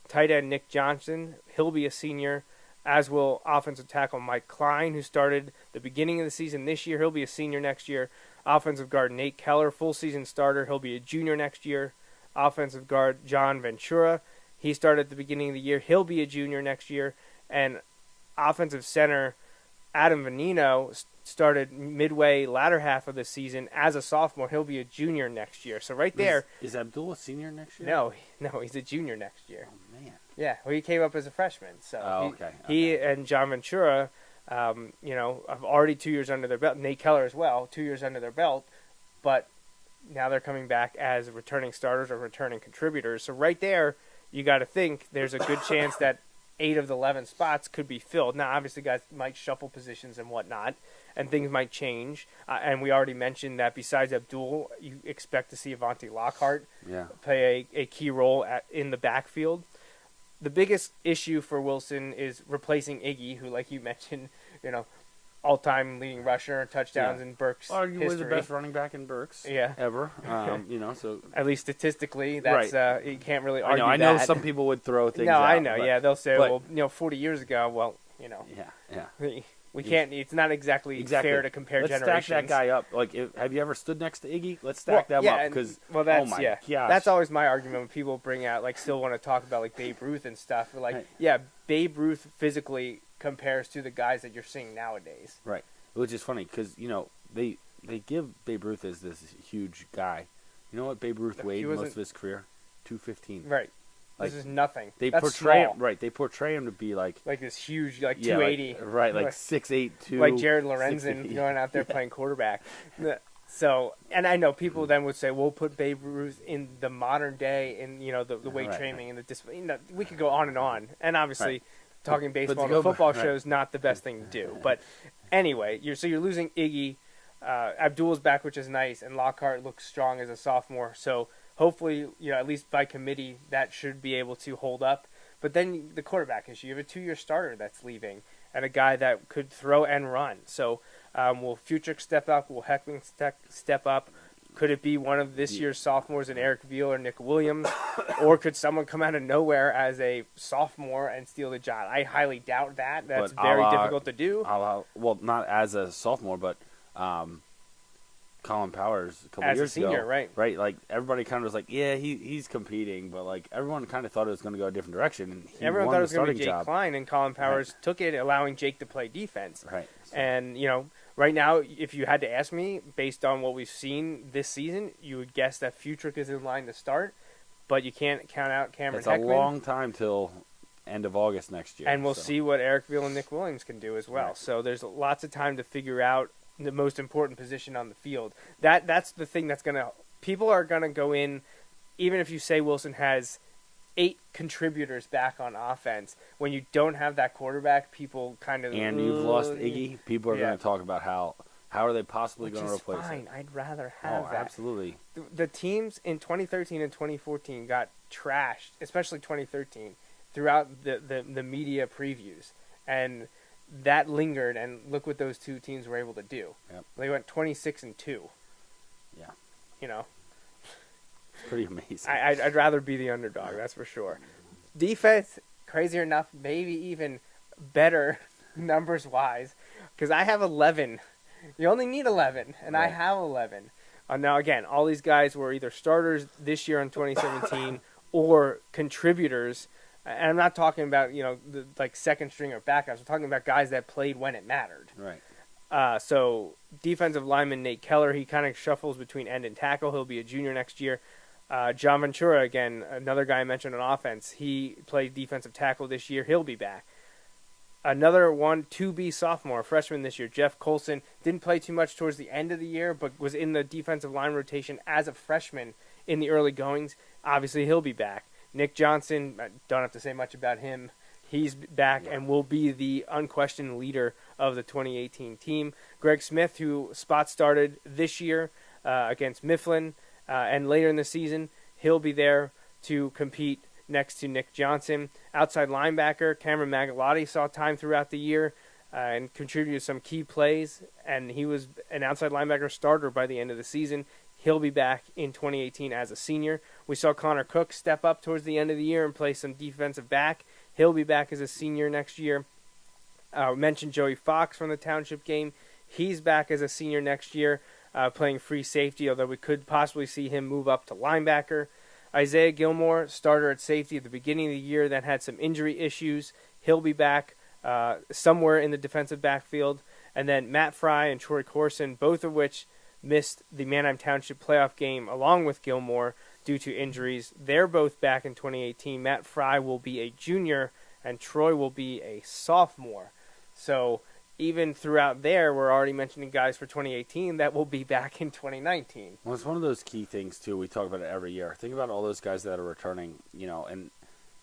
Tight end Nick Johnson. He'll be a senior. As will offensive tackle Mike Klein, who started the beginning of the season this year. He'll be a senior next year. Offensive guard Nate Keller, full season starter. He'll be a junior next year. Offensive guard John Ventura. He started at the beginning of the year. He'll be a junior next year. And offensive center Adam Venino started midway latter half of the season as a sophomore. He'll be a junior next year. So right there. Is Abdul a senior next year? No, he's a junior next year. Oh, man. Yeah, well, he came up as a freshman. So okay. He and John Ventura, have already 2 years under their belt. Nate Keller as well, 2 years under their belt. But now they're coming back as returning starters or returning contributors. So right there, you got to think there's a good chance that 8 of the 11 spots could be filled. Now, obviously, guys might shuffle positions and whatnot, and things might change. And we already mentioned that besides Abdul, you expect to see Avante Lockhart play a key role in the backfield. The biggest issue for Wilson is replacing Iggy, who, like you mentioned, all-time leading rusher, touchdowns in Burke's arguably history. the best running back in Burke's ever. So at least statistically, that's you can't really argue. I know some people would throw things out. I know. They'll say, 40 years ago, We can't. It's not exactly fair to compare generations. Let's stack that guy up. Like, have you ever stood next to Iggy? Let's stack them up because. That's, oh my gosh. That's always my argument when people bring out still want to talk about Babe Ruth and stuff. Like, Babe Ruth physically compares to the guys that you're seeing nowadays. Right, which is funny because they give Babe Ruth as this huge guy. You know what Babe Ruth weighed most of his career? 215. Right. This is nothing. They portray him They portray him to be like this huge 280. Like 6'8", 2. Like Jared Lorenzen going out there playing quarterback. So, and I know people then would say, we'll put Babe Ruth in the modern day in the weight training and the discipline. We could go on and on. And obviously, talking baseball on a football show is not the best thing to do. But anyway, you're losing Iggy. Abdul's back, which is nice, and Lockhart looks strong as a sophomore. So hopefully, at least by committee, that should be able to hold up. But then the quarterback issue, you have a 2-year starter that's leaving, and a guy that could throw and run. So will Futrich step up? Will Heckman step up? Could it be one of this year's sophomores in Eric Veal or Nick Williams? Or could someone come out of nowhere as a sophomore and steal the job? I highly doubt that. That's very difficult to do. Well, not as a sophomore, but Colin Powers a couple as years a senior, ago. Right. Like, everybody kind of was like, yeah, he's competing, but, like, everyone kind of thought it was going to go a different direction. And everyone thought it was going to be Jake Klein, and Colin Powers took it, allowing Jake to play defense. Right. So. And, right now, if you had to ask me, based on what we've seen this season, you would guess that Futrich is in line to start, but you can't count out Cameron Heckman. It's a long time till end of August next year. And we'll see what Eric Veal and Nick Williams can do as well. Right. So there's lots of time to figure out the most important position on the field. That's the thing that's going to – people are going to go in, even if you say Wilson has 8 contributors back on offense, when you don't have that quarterback, people kind of – and you've lost Iggy, people are going to talk about how are they possibly going to replace fine. it. I'd rather have that. Absolutely. The teams in 2013 and 2014 got trashed, especially 2013, throughout the media previews. And – that lingered, and look what those two teams were able to do. Yep. They went 26-2. Yeah. It's pretty amazing. I'd rather be the underdog, that's for sure. Defense, crazy enough, maybe even better numbers-wise, because I have 11. You only need 11, and I have 11. Now, again, all these guys were either starters this year in 2017 or contributors. And I'm not talking about, second string or backups. I'm talking about guys that played when it mattered. Right. So defensive lineman Nate Keller, he kind of shuffles between end and tackle. He'll be a junior next year. John Ventura, again, another guy I mentioned on offense. He played defensive tackle this year. He'll be back. Another one, 2B sophomore, freshman this year, Jeff Colson. Didn't play too much towards the end of the year, but was in the defensive line rotation as a freshman in the early goings. Obviously, he'll be back. Nick Johnson, I don't have to say much about him. He's back and will be the unquestioned leader of the 2018 team. Greg Smith, who spot started this year against Mifflin, and later in the season, he'll be there to compete next to Nick Johnson. Outside linebacker, Cameron Magalotti saw time throughout the year and contributed some key plays, and he was an outside linebacker starter by the end of the season. He'll be back in 2018 as a senior. We saw Connor Cook step up towards the end of the year and play some defensive back. He'll be back as a senior next year. We mentioned Joey Fox from the Township game. He's back as a senior next year, playing free safety, although we could possibly see him move up to linebacker. Isaiah Gilmore, starter at safety at the beginning of the year, then had some injury issues. He'll be back somewhere in the defensive backfield. And then Matt Fry and Troy Corson, both of which missed the Manheim Township playoff game along with Gilmore due to injuries. They're both back in 2018. Matt Fry will be a junior and Troy will be a sophomore. So even throughout there, we're already mentioning guys for 2018 that will be back in 2019. Well, it's one of those key things, too. We talk about it every year. Think about all those guys that are returning, and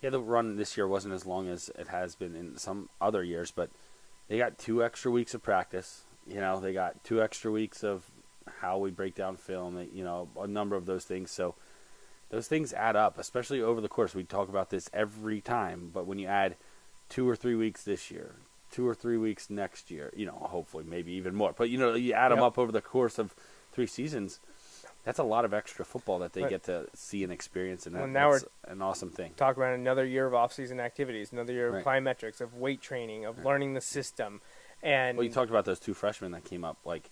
the run this year wasn't as long as it has been in some other years, but they got 2 extra weeks of practice. They got 2 extra weeks of how we break down film, a number of those things. So those things add up, especially over the course. We talk about this every time, but when you add 2 or 3 weeks this year, 2 or 3 weeks next year, hopefully maybe even more. But, you add them up over the course of 3 seasons, that's a lot of extra football that they get to see and experience, and that's an awesome thing. Talk about another year of off-season activities, another year of plyometrics, of weight training, of learning the system. And Well, you talked about those 2 freshmen that came up. Like,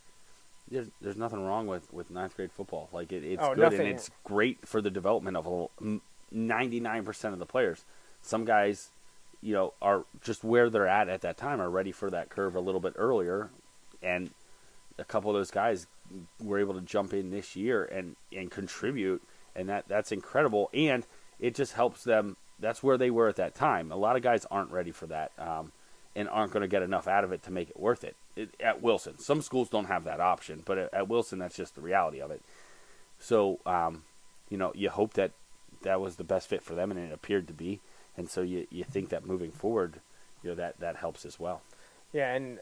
there's nothing wrong with ninth grade football. Like, it's good, nothing. and it's great for the development of 99% of the players. Some guys, are just where they're at that time, are ready for that curve a little bit earlier, and a couple of those guys were able to jump in this year and contribute, and that's incredible, and it just helps them. That's where they were at that time. A lot of guys aren't ready for that, and aren't going to get enough out of it to make it worth it. At Wilson, some schools don't have that option, but at Wilson, that's just the reality of it. So, you hope that was the best fit for them, and it appeared to be. And so you think that moving forward, that helps as well. Yeah, and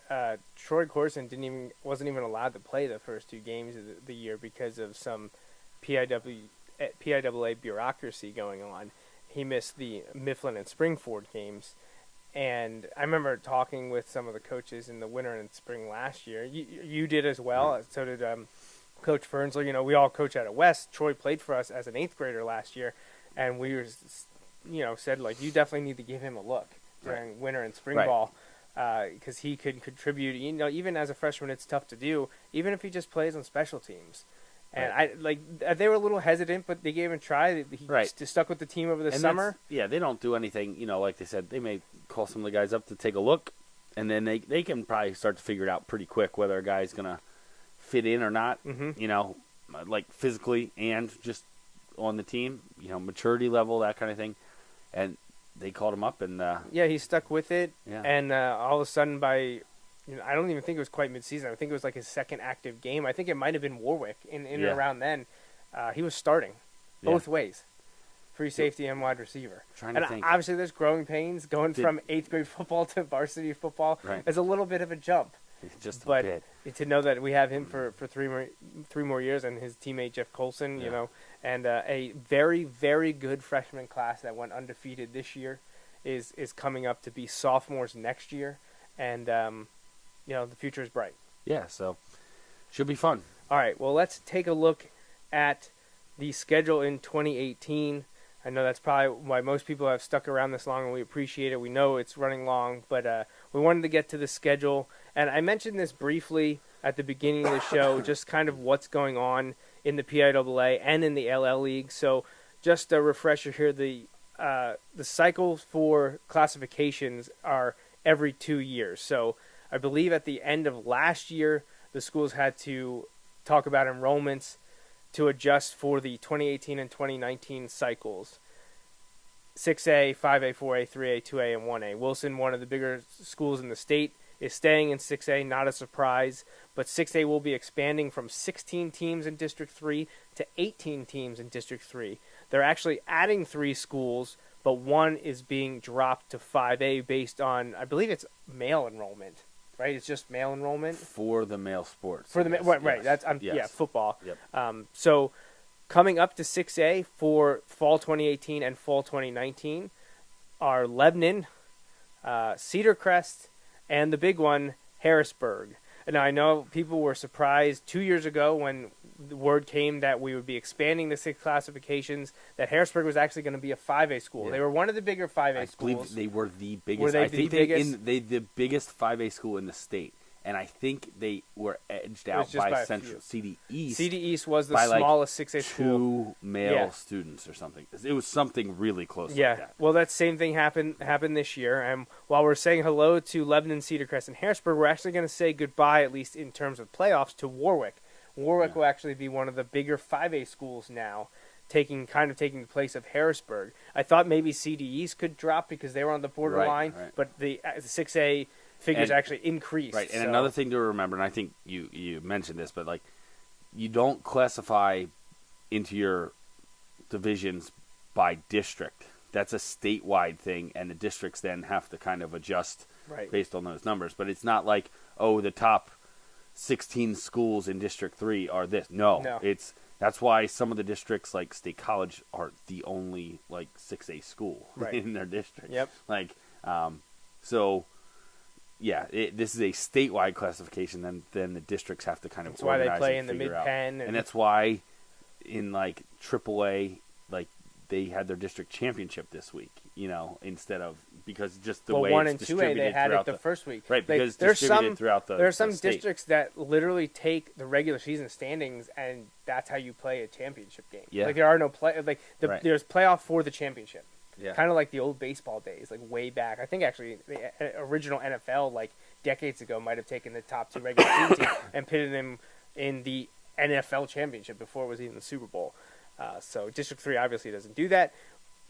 Troy Corson wasn't even allowed to play the first 2 games of the year because of some PIAA bureaucracy going on. He missed the Mifflin and Springford games, and I remember talking with some of the coaches in the winter and spring last year. You did as well. Right. So did Coach Fernsler. We all coach out at West. Troy played for us as an 8th grader last year, and we were, said like you definitely need to give him a look during winter and spring ball. Because he could contribute. Even as a freshman, it's tough to do. Even if he just plays on special teams, and they were a little hesitant, but they gave him a try. He stuck with the team over the summer. They don't do anything. Like they said, they may call some of the guys up to take a look, and then they can probably start to figure it out pretty quick whether a guy's gonna fit in or not. Mm-hmm. Like physically and just on the team. Maturity level, that kind of thing, and. They called him up, and he stuck with it. Yeah. And all of a sudden, I don't even think it was quite midseason. I think it was like his second active game. I think it might have been Warwick in and around then. He was starting both ways, free safety and wide receiver. Trying to think. Obviously, there's growing pains going from 8th grade football to varsity football. Right. It's a little bit of a jump. Just but a bit. To know that we have him for 3 more years, and his teammate Jeff Colson, and a very, very good freshman class that went undefeated this year is coming up to be sophomores next year, and the future is bright. Yeah, so should be fun. All right, well, let's take a look at the schedule in 2018. I know that's probably why most people have stuck around this long, and we appreciate it. We know it's running long, but we wanted to get to the schedule. And I mentioned this briefly at the beginning of the show, just kind of what's going on in the PIAA and in the LL League. So just a refresher here, the cycles for classifications are every 2 years. So I believe at the end of last year, the schools had to talk about enrollments to adjust for the 2018 and 2019 cycles. 6A, 5A, 4A, 3A, 2A, and 1A. Wilson, one of the bigger schools in the state, is staying in 6A, not a surprise, but 6A will be expanding from 16 teams in District 3 to 18 teams in District 3. They're actually adding 3 schools, but one is being dropped to 5A based on, I believe it's male enrollment, right? It's just male enrollment? For the male sports. For the right, yes. That's football. Yep. So coming up to 6A for fall 2018 and fall 2019 are Lebanon, Cedar Crest, and the big one, Harrisburg. And now I know people were surprised 2 years ago when the word came that we would be expanding the 6 classifications, that Harrisburg was actually going to be a 5A school. Yeah. They were one of the bigger 5A schools. I believe they were the biggest. Were they I think the biggest 5A school in the state. And I think they were edged out by Central CD East. CD East was the smallest 6A school. 2 male students or something. It was something really close like that. Well, that same thing happened this year. And while we're saying hello to Lebanon, Cedar Crest, and Harrisburg, we're actually going to say goodbye, at least in terms of playoffs, to Warwick. Warwick will actually be one of the bigger 5A schools now, taking the place of Harrisburg. I thought maybe CD East could drop because they were on the borderline, but the 6A figures actually increased. Right, and another thing to remember, and I think you mentioned this, but like you don't classify into your divisions by district. That's a statewide thing, and the districts then have to kind of adjust based on those numbers. But it's not like, the top 16 schools in District 3 are this. No. That's why some of the districts, like State College, are the only, 6A school in their district. Yep. This is a statewide classification. Then the districts have to kind of organize. That's why they play in the Mid-Penn. And that's why in, AAA, they had their district championship this week, instead of because just the well, way 1 it's and 2A, distributed they had throughout it the first week. Right, because there's distributed some, throughout the there are some the state. districts that literally take the regular season standings, and that's how you play a championship game. Yeah. Like, there are no Right. there's playoff for the championship. Yeah. Kind of like the old baseball days, like way back. I think actually the original NFL, like decades ago, might have taken the top 2 regular season teams and pitted them in the NFL championship before it was even the Super Bowl. So District 3 obviously doesn't do that.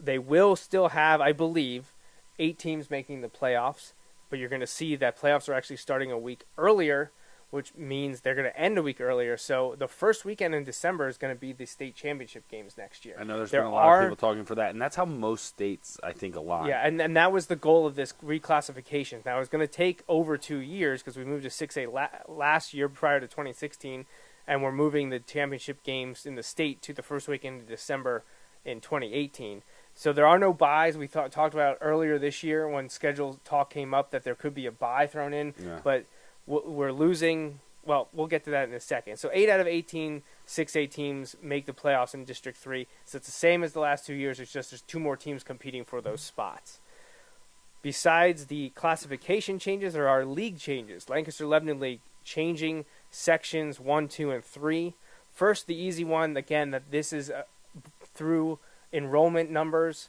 They will still have, I believe, 8 teams making the playoffs, but you're going to see that playoffs are actually starting a week earlier, which means they're going to end a week earlier. So the first weekend in December is going to be the state championship games next year. I know been a lot of people talking for that, and that's how most states, I think, align. Yeah, and that was the goal of this reclassification. Now, it's going to take over 2 years because we moved to 6A last year prior to 2016, and we're moving the championship games in the state to the first weekend of December in 2018. So there are no buys. We talked about earlier this year when schedule talk came up that there could be a buy thrown in, but we're losing. Well, we'll get to that in a second. So 8 out of 18 6A teams make the playoffs in District 3. So it's the same as the last 2 years. It's just there's 2 more teams competing for those spots. Besides the classification changes, there are league changes. Lancaster-Lebanon League changing sections 1, 2, and 3. First, the easy one, again, that this is through enrollment numbers.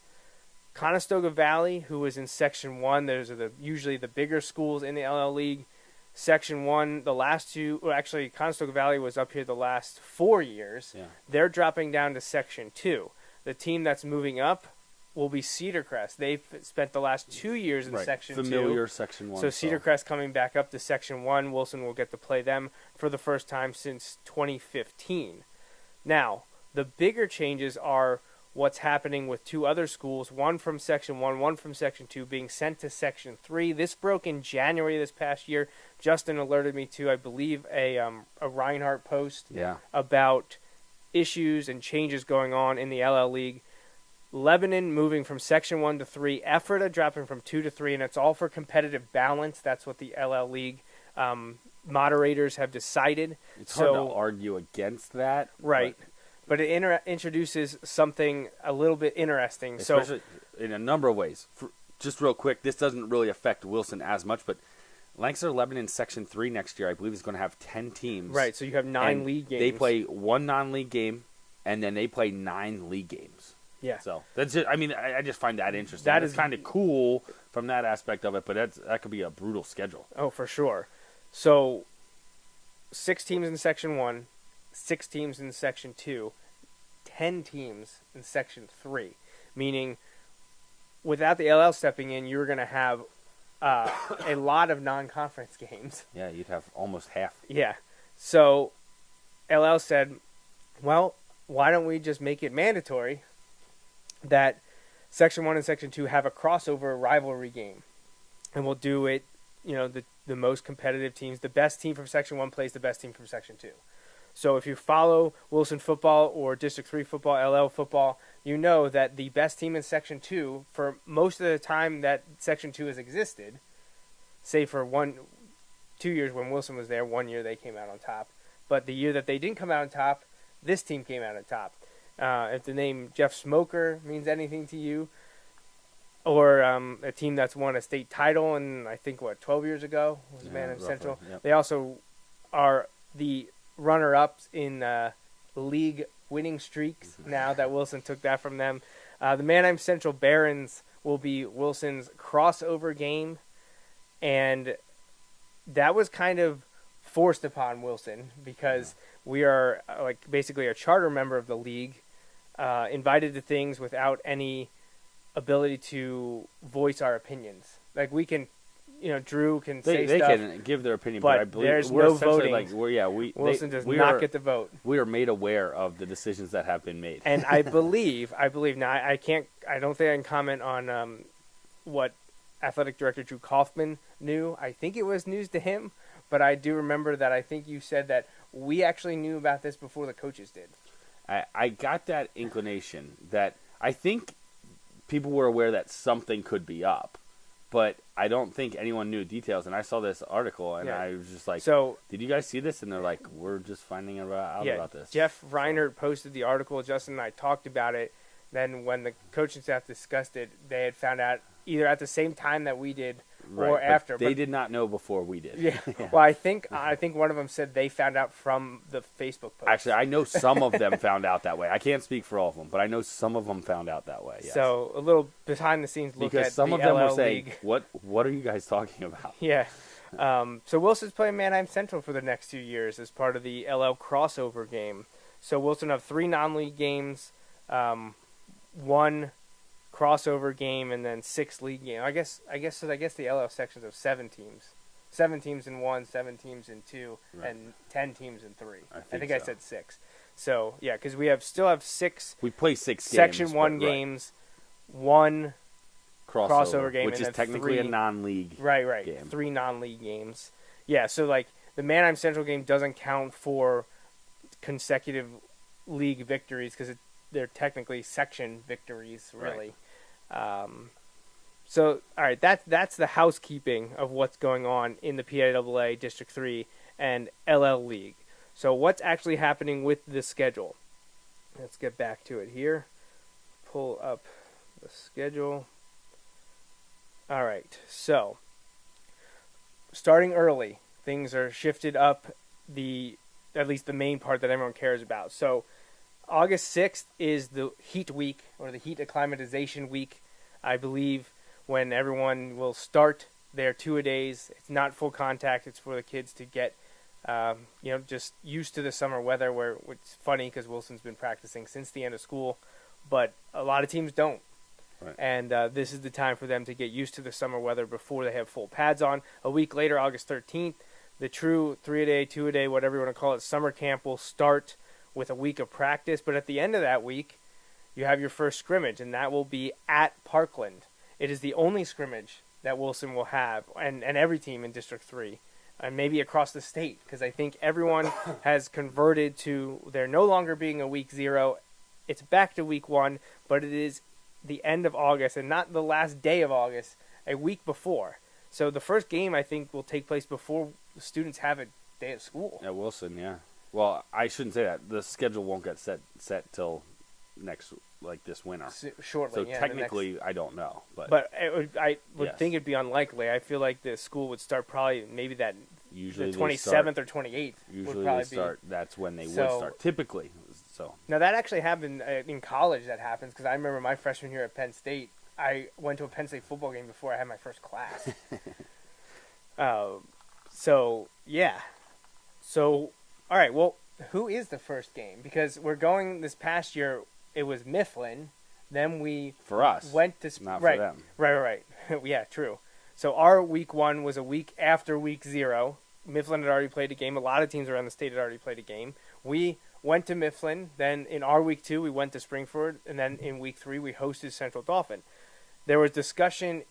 Conestoga Valley, who is in Section 1, those are usually the bigger schools in the LL League. Section 1, the last 2, well, actually, Conestoga Valley was up here the last 4 years. Yeah. They're dropping down to Section 2. The team that's moving up will be Cedar Crest. They've spent the last 2 years in Section 2. Familiar Section 1. So Cedar Crest coming back up to Section 1. Wilson will get to play them for the first time since 2015. Now, the bigger changes are what's happening with 2 other schools, one from Section 1, one from Section 2, being sent to Section 3. This broke in January this past year. Justin alerted me to, I believe, a Reinhardt post about issues and changes going on in the LL League. Lebanon moving from Section 1 to 3, Ephrata dropping from 2 to 3, and it's all for competitive balance. That's what the LL League moderators have decided. It's hard to argue against that. Right. But it introduces something a little bit interesting. Especially in a number of ways. Just real quick, this doesn't really affect Wilson as much, but Lancaster-Lebanon Section 3 next year, I believe, is going to have 10 teams. Right, so you have 9 league games. They play 1 non-league game, and then they play 9 league games. Yeah. So that's it. I mean, I just find that interesting. That is kind of cool from that aspect of it, but that could be a brutal schedule. Oh, for sure. So 6 teams in Section 1, 6 teams in Section 2, 10 teams in Section 3, meaning without the LL stepping in, you're going to have a lot of non-conference games. Yeah, you'd have almost half. Yeah. So LL said, well, why don't we just make it mandatory that Section 1 and Section 2 have a crossover rivalry game? And we'll do it, the most competitive teams. The best team from Section 1 plays the best team from Section 2. So if you follow Wilson football or District 3 football, LL football, you know that the best team in Section 2, for most of the time that Section 2 has existed, say for 2 years when Wilson was there, 1 year they came out on top. But the year that they didn't come out on top, this team came out on top. If the name Jeff Smoker means anything to you, or a team that's won a state title in, I think, 12 years ago, was Man of Central. Yep. They also are the runner-ups in league winning streaks now that Wilson took that from them. The Manheim Central Barons will be Wilson's crossover game, and that was kind of forced upon Wilson because we are basically a charter member of the league, invited to things without any ability to voice our opinions. Like we can, Drew can say they stuff. They can give their opinion, but I believe there's we're no voting. Wilson does not get the vote. We are made aware of the decisions that have been made. And I believe now I don't think I can comment on what athletic director Drew Kaufman knew. I think it was news to him, but I do remember that I think you said that we actually knew about this before the coaches did. I got that inclination that I think people were aware that something could be up, but I don't think anyone knew details. And I saw this article, and I was just like, so, did you guys see this? And they're like, we're just finding out about this. Jeff Reinhardt posted the article. Justin and I talked about it. Then when the coaching staff discussed it, they had found out either at the same time that we did Right, or but after. they did not know before we did. Yeah. Well, I think one of them said they found out from the Facebook post. Actually, I know some of them found out that way. I can't speak for all of them, but I know some of them found out that way. Yes. So a little behind the scenes look because at some the of them LL were saying, League. "What are you guys talking about?" Yeah. So Wilson's playing Manheim Central for the next 2 years as part of the LL crossover game. So Wilson have 3 non-league games, 1 crossover game, and then 6 league games. I guess the LL sections of 7 teams. 7 teams in 1, 7 teams in 2, Right. and 10 teams in 3. I think so. I said 6. So yeah, because we still have 6 We play 6 games, Section 1 but, right. games, 1 crossover game, which and is then technically 3 a non-league. right game. 3 non-league games. Yeah, so like the Manheim Central game doesn't count for consecutive league victories because they're technically section victories, really. Right. So all right, that's the housekeeping of what's going on in the PIAA District 3 and LL League. So what's actually happening with the schedule? Let's get back to it here. Pull up the schedule. All right, so starting early, things are shifted up at least the main part that everyone cares about. So August 6th is the heat week, or the heat acclimatization week, I believe, when everyone will start their 2-a-days. It's not full contact. It's for the kids to get, just used to the summer weather, where it's funny because Wilson's been practicing since the end of school, but a lot of teams don't. Right. And this is the time for them to get used to the summer weather before they have full pads on. A week later, August 13th, the true 3-a-day, 2-a-day, whatever you want to call it, summer camp will start with a week of practice. But at the end of that week, you have your first scrimmage, and that will be at Parkland. It is the only scrimmage that Wilson will have, and every team in District 3, and maybe across the state, because I think everyone has converted to there no longer being a week 0. It's back to week 1, but it is the end of August and not the last day of August, a week before. So the first game, I think, will take place before the students have a day of school. At Wilson, yeah. Well, I shouldn't say that. The schedule won't get set till next, like this winter. Shortly, So yeah. technically, I don't know. But I would Yes. think it'd be unlikely. I feel like the school would start probably maybe the usually 27th or 28th. Usually would probably they start. That's when they So- would start. Typically, so Now that actually happened in college. That happens because I remember my freshman year at Penn State. I went to a Penn State football game before I had my first class. So yeah. So all right. Well, who is the first game? Because we're going this past year. It was Mifflin. Then we for us, went to not right, for them. Right. Yeah, true. So our week 1 was a week after week 0. Mifflin had already played a game. A lot of teams around the state had already played a game. We went to Mifflin. Then in our week 2, we went to Springford. And then in week 3, we hosted Central Dauphin. There was discussion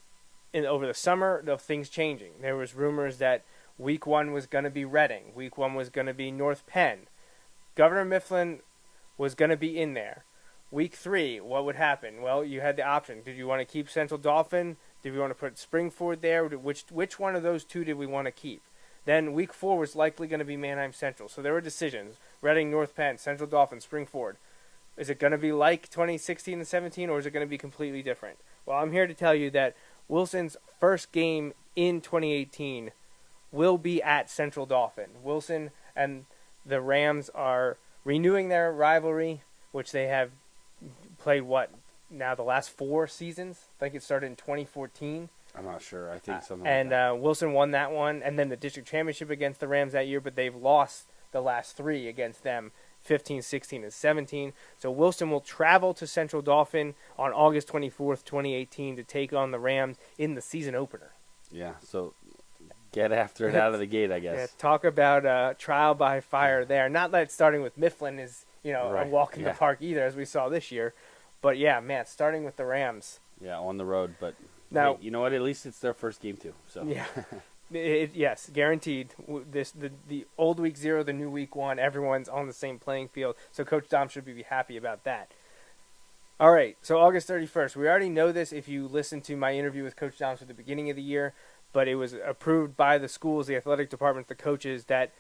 over the summer of things changing. There was rumors that week 1 was going to be Reading. Week 1 was going to be North Penn. Governor Mifflin was going to be in there. Week 3, what would happen? Well, you had the option. Did you want to keep Central Dauphin? Did we want to put Springford there? Which one of those two did we want to keep? Then week 4 was likely going to be Manheim Central. So there were decisions. Reading, North Penn, Central Dauphin, Springford. Is it going to be like 2016 and 17, or is it going to be completely different? Well, I'm here to tell you that Wilson's first game in 2018 will be at Central Dauphin. Wilson and the Rams are renewing their rivalry, which they have played, now the last 4 seasons? I think it started in 2014. I'm not sure. I think something. And like that. Wilson won that one, and then the district championship against the Rams that year, but they've lost the last 3 against them, 15, 16, and 17. So Wilson will travel to Central Dauphin on August 24th, 2018 to take on the Rams in the season opener. Yeah, so get after it out of the gate, I guess. Yeah, talk about trial by fire there. Not that starting with Mifflin is, Right. a walk in the park either, as we saw this year. But yeah, man, starting with the Rams. Yeah, on the road, but Now, hey, you know what? At least it's their first game too. So yeah, yes, guaranteed. The old week 0, the new week 1, everyone's on the same playing field. So Coach Dom should be happy about that. All right, so August 31st. We already know this if you listened to my interview with Coach Dom at the beginning of the year, but it was approved by the schools, the athletic departments, the coaches, that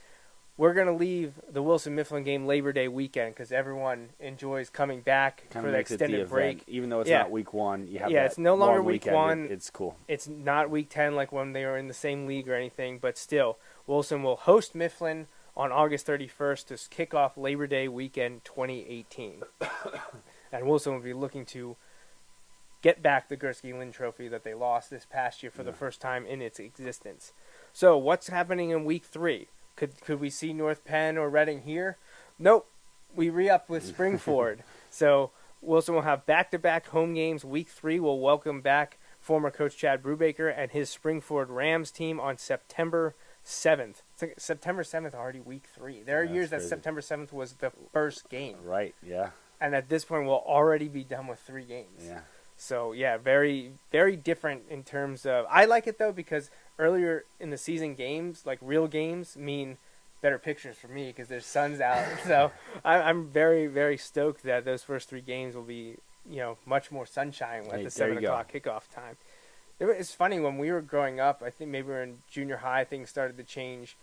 we're going to leave the Wilson Mifflin game Labor Day weekend because everyone enjoys coming back Kind for of the makes extended it the break. event. Even though it's Yeah. not week 1, you have Yeah, that it's no longer long week weekend. 1. It's cool. It's not week 10 like when they were in the same league or anything, but still, Wilson will host Mifflin on August 31st to kick off Labor Day weekend 2018. And Wilson will be looking to get back the Gursky-Lynn Trophy that they lost this past year for the first time in its existence. So what's happening in week 3? Could we see North Penn or Reading here? Nope. We re-up with Springford. So Wilson will have back-to-back home games. Week 3 will welcome back former coach Chad Brubaker and his Springford Rams team on September 7th. It's like September 7th already week 3. There are years that September 7th was the first game. Right, yeah. And at this point, we'll already be done with 3 games. Yeah. So, yeah, very, very different in terms of... I like it, though, because earlier in the season games, like real games, mean better pictures for me because there's sun's out. So I'm very, very stoked that those first 3 games will be, much more sunshine at the 7 o'clock kickoff time. It's funny, when we were growing up, I think maybe we were in junior high, things started to change,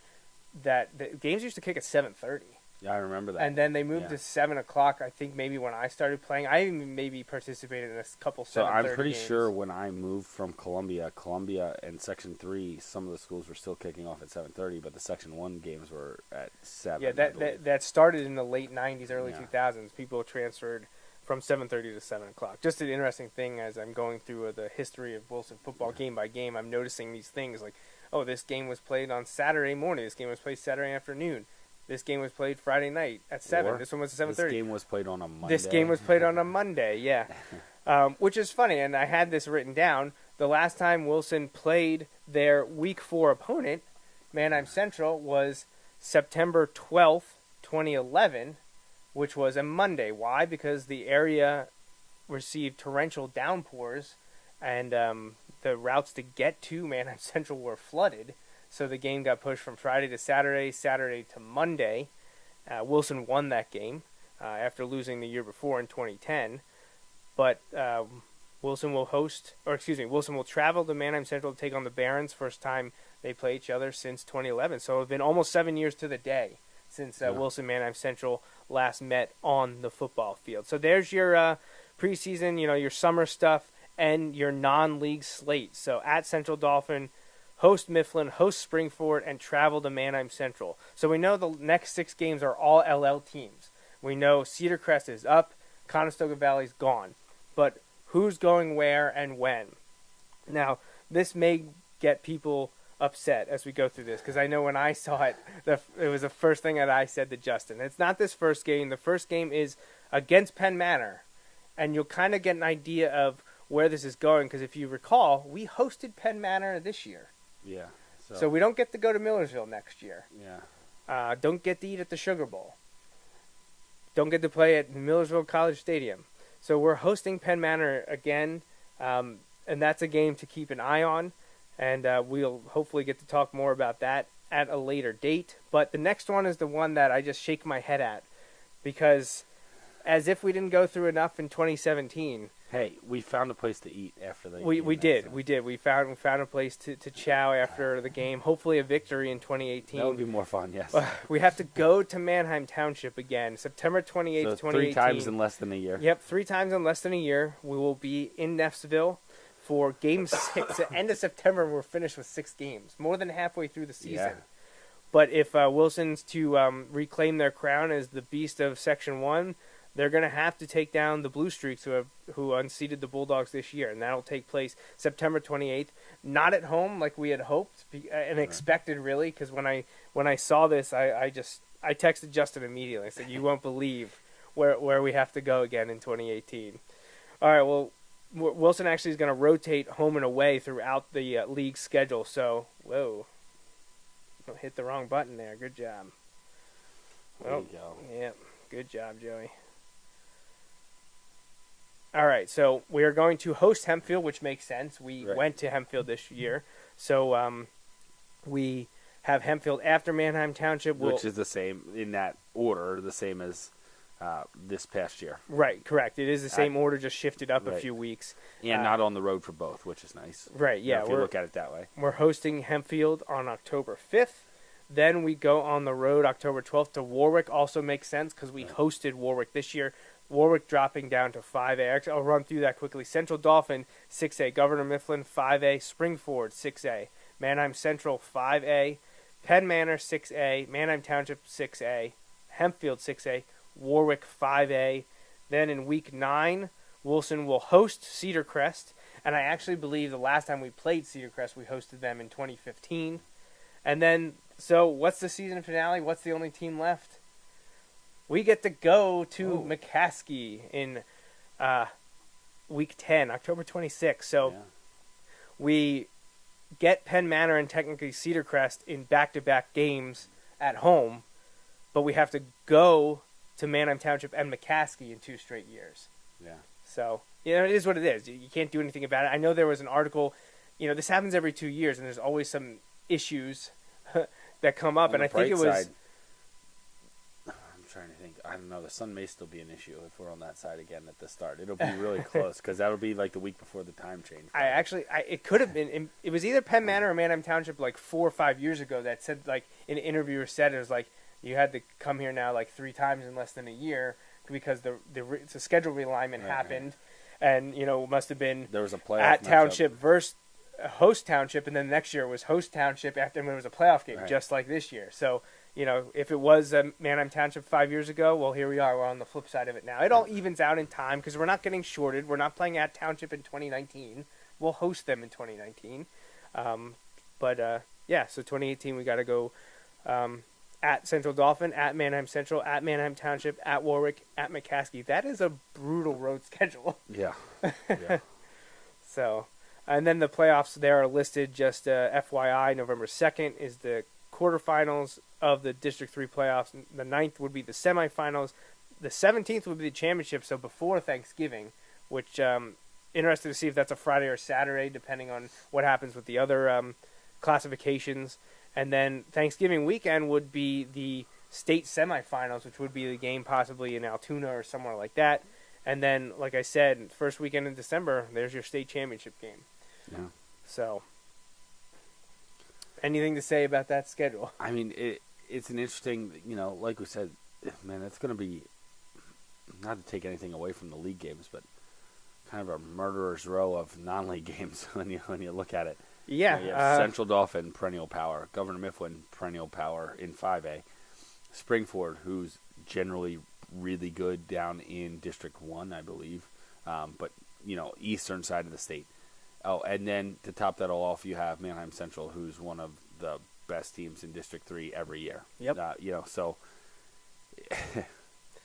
that the games used to kick at 7:30. Yeah, I remember that. And then they moved to 7 o'clock, I think maybe when I started playing. I even maybe participated in a couple 7:30 So I'm pretty games. sure when I moved from Columbia and Section 3, some of the schools were still kicking off at 7:30, but the Section 1 games were at 7. Yeah, that started in the late 90s, early 2000s. People transferred from 7:30 to 7 o'clock. Just an interesting thing as I'm going through the history of Wilson football game by game, I'm noticing these things like, oh, this game was played on Saturday morning. This game was played Saturday afternoon. This game was played Friday night at 7. Or this one was at 7:30. This game was played on a Monday. This game was played on a Monday, yeah. Which is funny, and I had this written down. The last time Wilson played their Week 4 opponent, Manheim Central, was September 12th, 2011, which was a Monday. Why? Because the area received torrential downpours, and the routes to get to Manheim Central were flooded. So the game got pushed from Friday to Saturday, Saturday to Monday. Wilson won that game after losing the year before in 2010. But Wilson will travel to Manheim Central to take on the Barons. First time they play each other since 2011. So it's been almost 7 years to the day since Wilson Manheim Central last met on the football field. So there's your preseason, your summer stuff, and your non-league slate. So at Central Dauphin, host Mifflin, host Springford, and travel to Manheim Central. So we know the next 6 games are all LL teams. We know Cedar Crest is up, Conestoga Valley's gone. But who's going where and when? Now, this may get people upset as we go through this, because I know when I saw it, it was the first thing that I said to Justin. It's not this first game. The first game is against Penn Manor, and you'll kind of get an idea of where this is going, because if you recall, we hosted Penn Manor this year. Yeah. So we don't get to go to Millersville next year. Yeah. Don't get to eat at the Sugar Bowl. Don't get to play at Millersville College Stadium. So we're hosting Penn Manor again, and that's a game to keep an eye on, and we'll hopefully get to talk more about that at a later date. But the next one is the one that I just shake my head at, because as if we didn't go through enough in 2017. Hey, we found a place to eat after the game. We did. We found a place to chow after the game. Hopefully a victory in 2018. That would be more fun, yes. We have to go to Manheim Township again, September 28th, so 2018. 3 times in less than a year. Yep, 3 times in less than a year. We will be in Neffsville for Game 6. At the end of September, we're finished with 6 games, more than halfway through the season. Yeah. But if Wilson's to reclaim their crown as the beast of Section 1, they're going to have to take down the Blue Streaks who unseated the Bulldogs this year, and that'll take place September 28th. Not at home like we had hoped and expected, really, because when I saw this, I texted Justin immediately. I said, "You won't believe where we have to go again in 2018." All right, well, Wilson actually is going to rotate home and away throughout the league schedule. So, whoa, hit the wrong button there. Good job. There you go. Yeah, good job, Joey. All right, so we are going to host Hempfield, which makes sense. We went to Hempfield this year. So we have Hempfield after Manheim Township. Which is the same, in that order, the same as this past year. Right, correct. It is the same order, just shifted up a few weeks. And not on the road for both, which is nice. Right, yeah. If you look at it that way. We're hosting Hempfield on October 5th. Then we go on the road October 12th to Warwick. Also makes sense because we hosted Warwick this year. Warwick dropping down to 5A. Actually, I'll run through that quickly. Central Dauphin, 6A. Governor Mifflin, 5A. Springford, 6A. Manheim Central, 5A. Penn Manor, 6A. Manheim Township, 6A. Hempfield, 6A. Warwick, 5A. Then in week 9, Wilson will host Cedar Crest. And I actually believe the last time we played Cedar Crest, we hosted them in 2015. And then, so what's the season finale? What's the only team left? We get to go to McCaskey in week 10, October 26th. So we get Penn Manor and technically Cedar Crest in back-to-back games at home, but we have to go to Manheim Township and McCaskey in 2 straight years. Yeah. So, it is what it is. You can't do anything about it. I know there was an article, this happens every 2 years, and there's always some issues that come up. On and the I think it was... bright side, I'm trying to think. I don't know. The sun may still be an issue if we're on that side again at the start. It'll be really close because that'll be like the week before the time change. It could have been. It was either Penn Manor or Manheim Township like 4 or 5 years ago that said, like, an interviewer said it was like, you had to come here now like 3 times in less than a year because the schedule realignment happened. And, it must have been there was a playoff at matchup. Township versus host Township, and then next year it was host Township after when it was a playoff game, just like this year. So, if it was Manheim Township 5 years ago, well, here we are. We're on the flip side of it now. It all evens out in time because we're not getting shorted. We're not playing at Township in 2019. We'll host them in 2019. So 2018 we got to go at Central Dauphin, at Manheim Central, at Manheim Township, at Warwick, at McCaskey. That is a brutal road schedule. Yeah. So, and then the playoffs there are listed just FYI. November 2nd is the quarterfinals of the District 3 playoffs. The 9th would be the semifinals. The 17th would be the championship, so before Thanksgiving, which interested to see if that's a Friday or Saturday, depending on what happens with the other classifications. And then Thanksgiving weekend would be the state semifinals, which would be the game possibly in Altoona or somewhere like that. And then, like I said, first weekend in December, there's your state championship game. Yeah. So, anything to say about that schedule? I mean, it's an interesting, like we said, man, it's going to be, not to take anything away from the league games, but kind of a murderer's row of non-league games when you look at it. Yeah. You have Central Dauphin, perennial power. Governor Mifflin, perennial power in 5A. Springford, who's generally really good down in District 1, I believe. But, eastern side of the state. Oh, and then to top that all off, you have Manheim Central, who's one of the best teams in District 3 every year. Yep. So,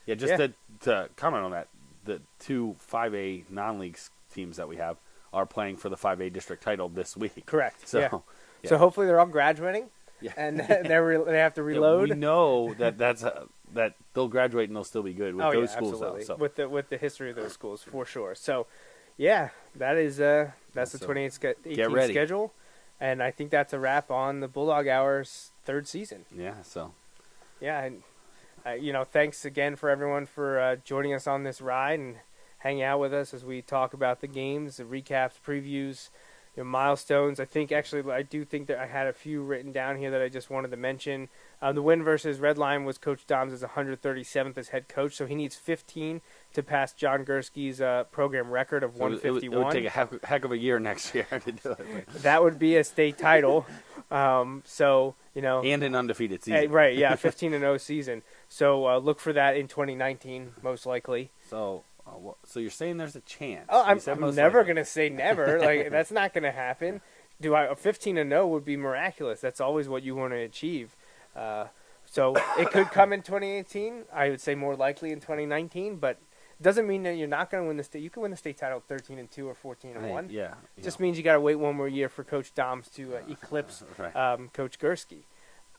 to comment on that, the 2 5A non-league teams that we have are playing for the 5A district title this week. Correct. So, yeah. So hopefully they're all graduating, and they have to reload. We know that they'll graduate and they'll still be good with those schools, absolutely. though. So. With the history of those schools, for sure. So, that is that's the 2018 schedule, and I think that's a wrap on the Bulldog Hour's 3rd season. Yeah. So. Yeah, and thanks again for everyone for joining us on this ride and hang out with us as we talk about the games, the recaps, previews, milestones. I do think that I had a few written down here that I just wanted to mention. The win versus Red Line was Coach Dom's 137th as head coach, so he needs 15 to pass John Gursky's program record of 151. It would take a heck of a year next year to do it. That would be a state title. And an undefeated season. Right, yeah, 15-0 season. So look for that in 2019, most likely. So you're saying there's a chance? Oh, I'm never going to say never. Like, that's not going to happen. A 15-0 would be miraculous. That's always what you want to achieve. So it could come in 2018. I would say more likely in 2019, but it doesn't mean that you're not going to win the state. You can win the state title 13-2 or 14-1. Yeah. It just means you got to wait one more year for Coach Doms to eclipse Coach Gursky.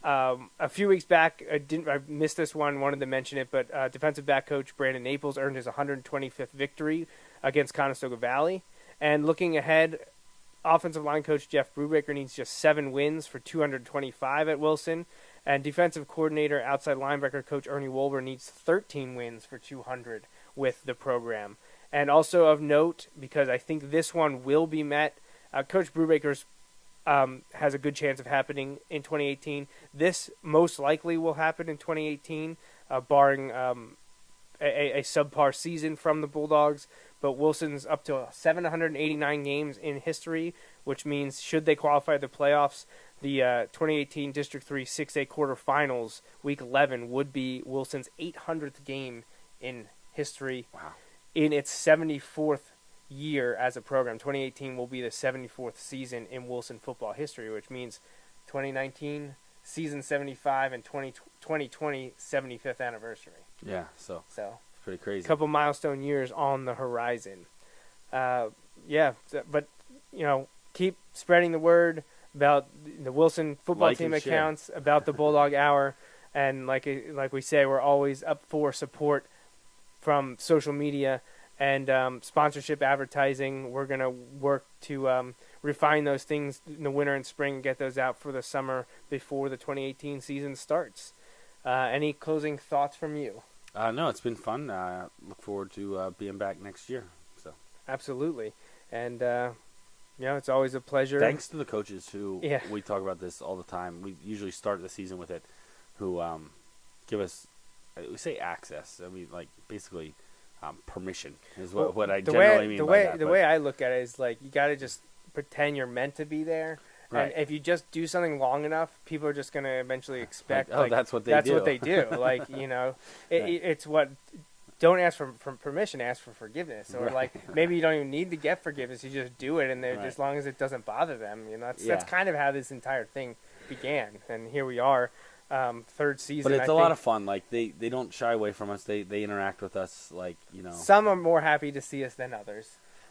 A few weeks back, I missed this one, wanted to mention it, but defensive back coach Brandon Naples earned his 125th victory against Conestoga Valley. And looking ahead, offensive line coach Jeff Brubaker needs just 7 wins for 225 at Wilson. And defensive coordinator, outside linebacker coach Ernie Wolber needs 13 wins for 200 with the program. And also of note, because I think this one will be met, Coach Brubaker's has a good chance of happening in 2018. This most likely will happen in 2018, barring a subpar season from the Bulldogs. But Wilson's up to 789 games in history, which means should they qualify the playoffs, the 2018 District 3 6A quarterfinals, Week 11, would be Wilson's 800th game in history. Wow. In its 74th year as a program. 2018 will be the 74th season in Wilson football history, which means 2019, season 75, and 2020, 75th anniversary. Yeah, so it's pretty crazy. A couple milestone years on the horizon. But, keep spreading the word about the Wilson football team accounts, about the Bulldog Hour, and like we say, we're always up for support from social media and sponsorship advertising. We're going to work to refine those things in the winter and spring and get those out for the summer before the 2018 season starts. Any closing thoughts from you? No, it's been fun. Look forward to being back next year. So absolutely. And, it's always a pleasure. Thanks to the coaches who, we talk about this all the time. We usually start the season with it, who give us, we say access. I mean, like, basically permission is what I generally mean by that. The way I look at it is, like, you got to just pretend you're meant to be there. Right. And if you just do something long enough, people are just going to eventually expect. That's what they do. That's what they do. Like, it's what. Don't ask for permission. Ask for forgiveness. Or like maybe you don't even need to get forgiveness. You just do it, and as long as it doesn't bother them, that's kind of how this entire thing began. And here we are, third season. But it's a lot of fun. Like they don't shy away from us. They interact with us. Like some are more happy to see us than others.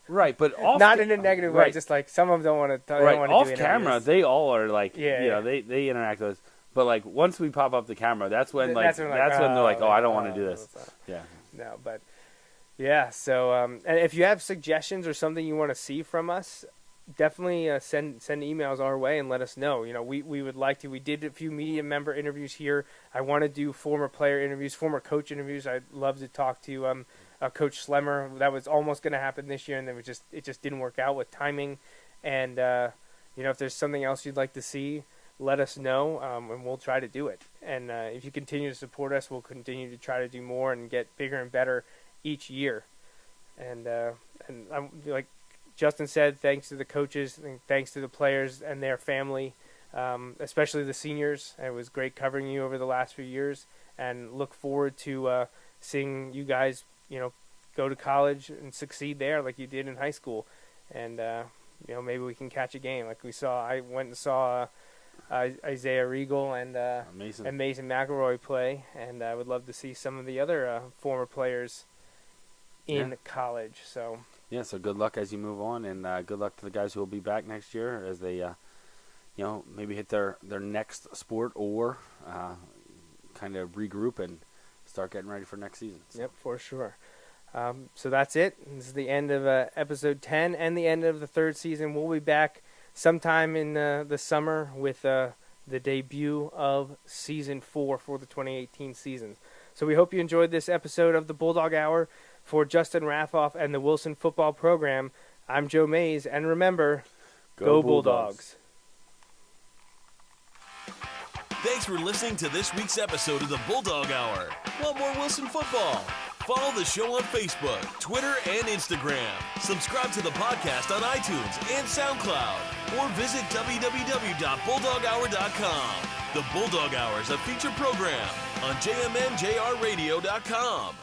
Right, but not in a negative way. Just like some of them don't want to. Right, off camera, they all are like, they interact with us. But like once we pop up the camera, that's when they're like, oh, I don't want to do this. Yeah. No, but so and if you have suggestions or something you want to see from us, definitely send emails our way and let us know. We would like to. We did a few media member interviews here. I want to do former player interviews, former coach interviews. I'd love to talk to Coach Slemmer. That was almost going to happen this year, and then it just didn't work out with timing. And if there's something else you'd like to see, let us know, and we'll try to do it. And if you continue to support us, we'll continue to try to do more and get bigger and better each year. And I'm, like Justin said, thanks to the coaches, and thanks to the players and their family, especially the seniors. It was great covering you over the last few years, and look forward to seeing you guys, go to college and succeed there like you did in high school. And maybe we can catch a game like we saw. I went and saw Isaiah Regal and Mason McElroy play, and I would love to see some of the other former players in college. So so good luck as you move on, and good luck to the guys who will be back next year as they maybe hit their next sport or kind of regroup and start getting ready for next season. So. Yep, for sure. So that's it. This is the end of episode 10 and the end of the third season. We'll be back sometime in the summer with the debut of Season 4 for the 2018 season. So we hope you enjoyed this episode of the Bulldog Hour. For Justin Raffauf and the Wilson football program, I'm Joe Mays, and remember, go Bulldogs. Thanks for listening to this week's episode of the Bulldog Hour. Want more Wilson football? Follow the show on Facebook, Twitter, and Instagram. Subscribe to the podcast on iTunes and SoundCloud. Or visit www.bulldoghour.com. The Bulldog Hour is a featured program on jmnjrradio.com.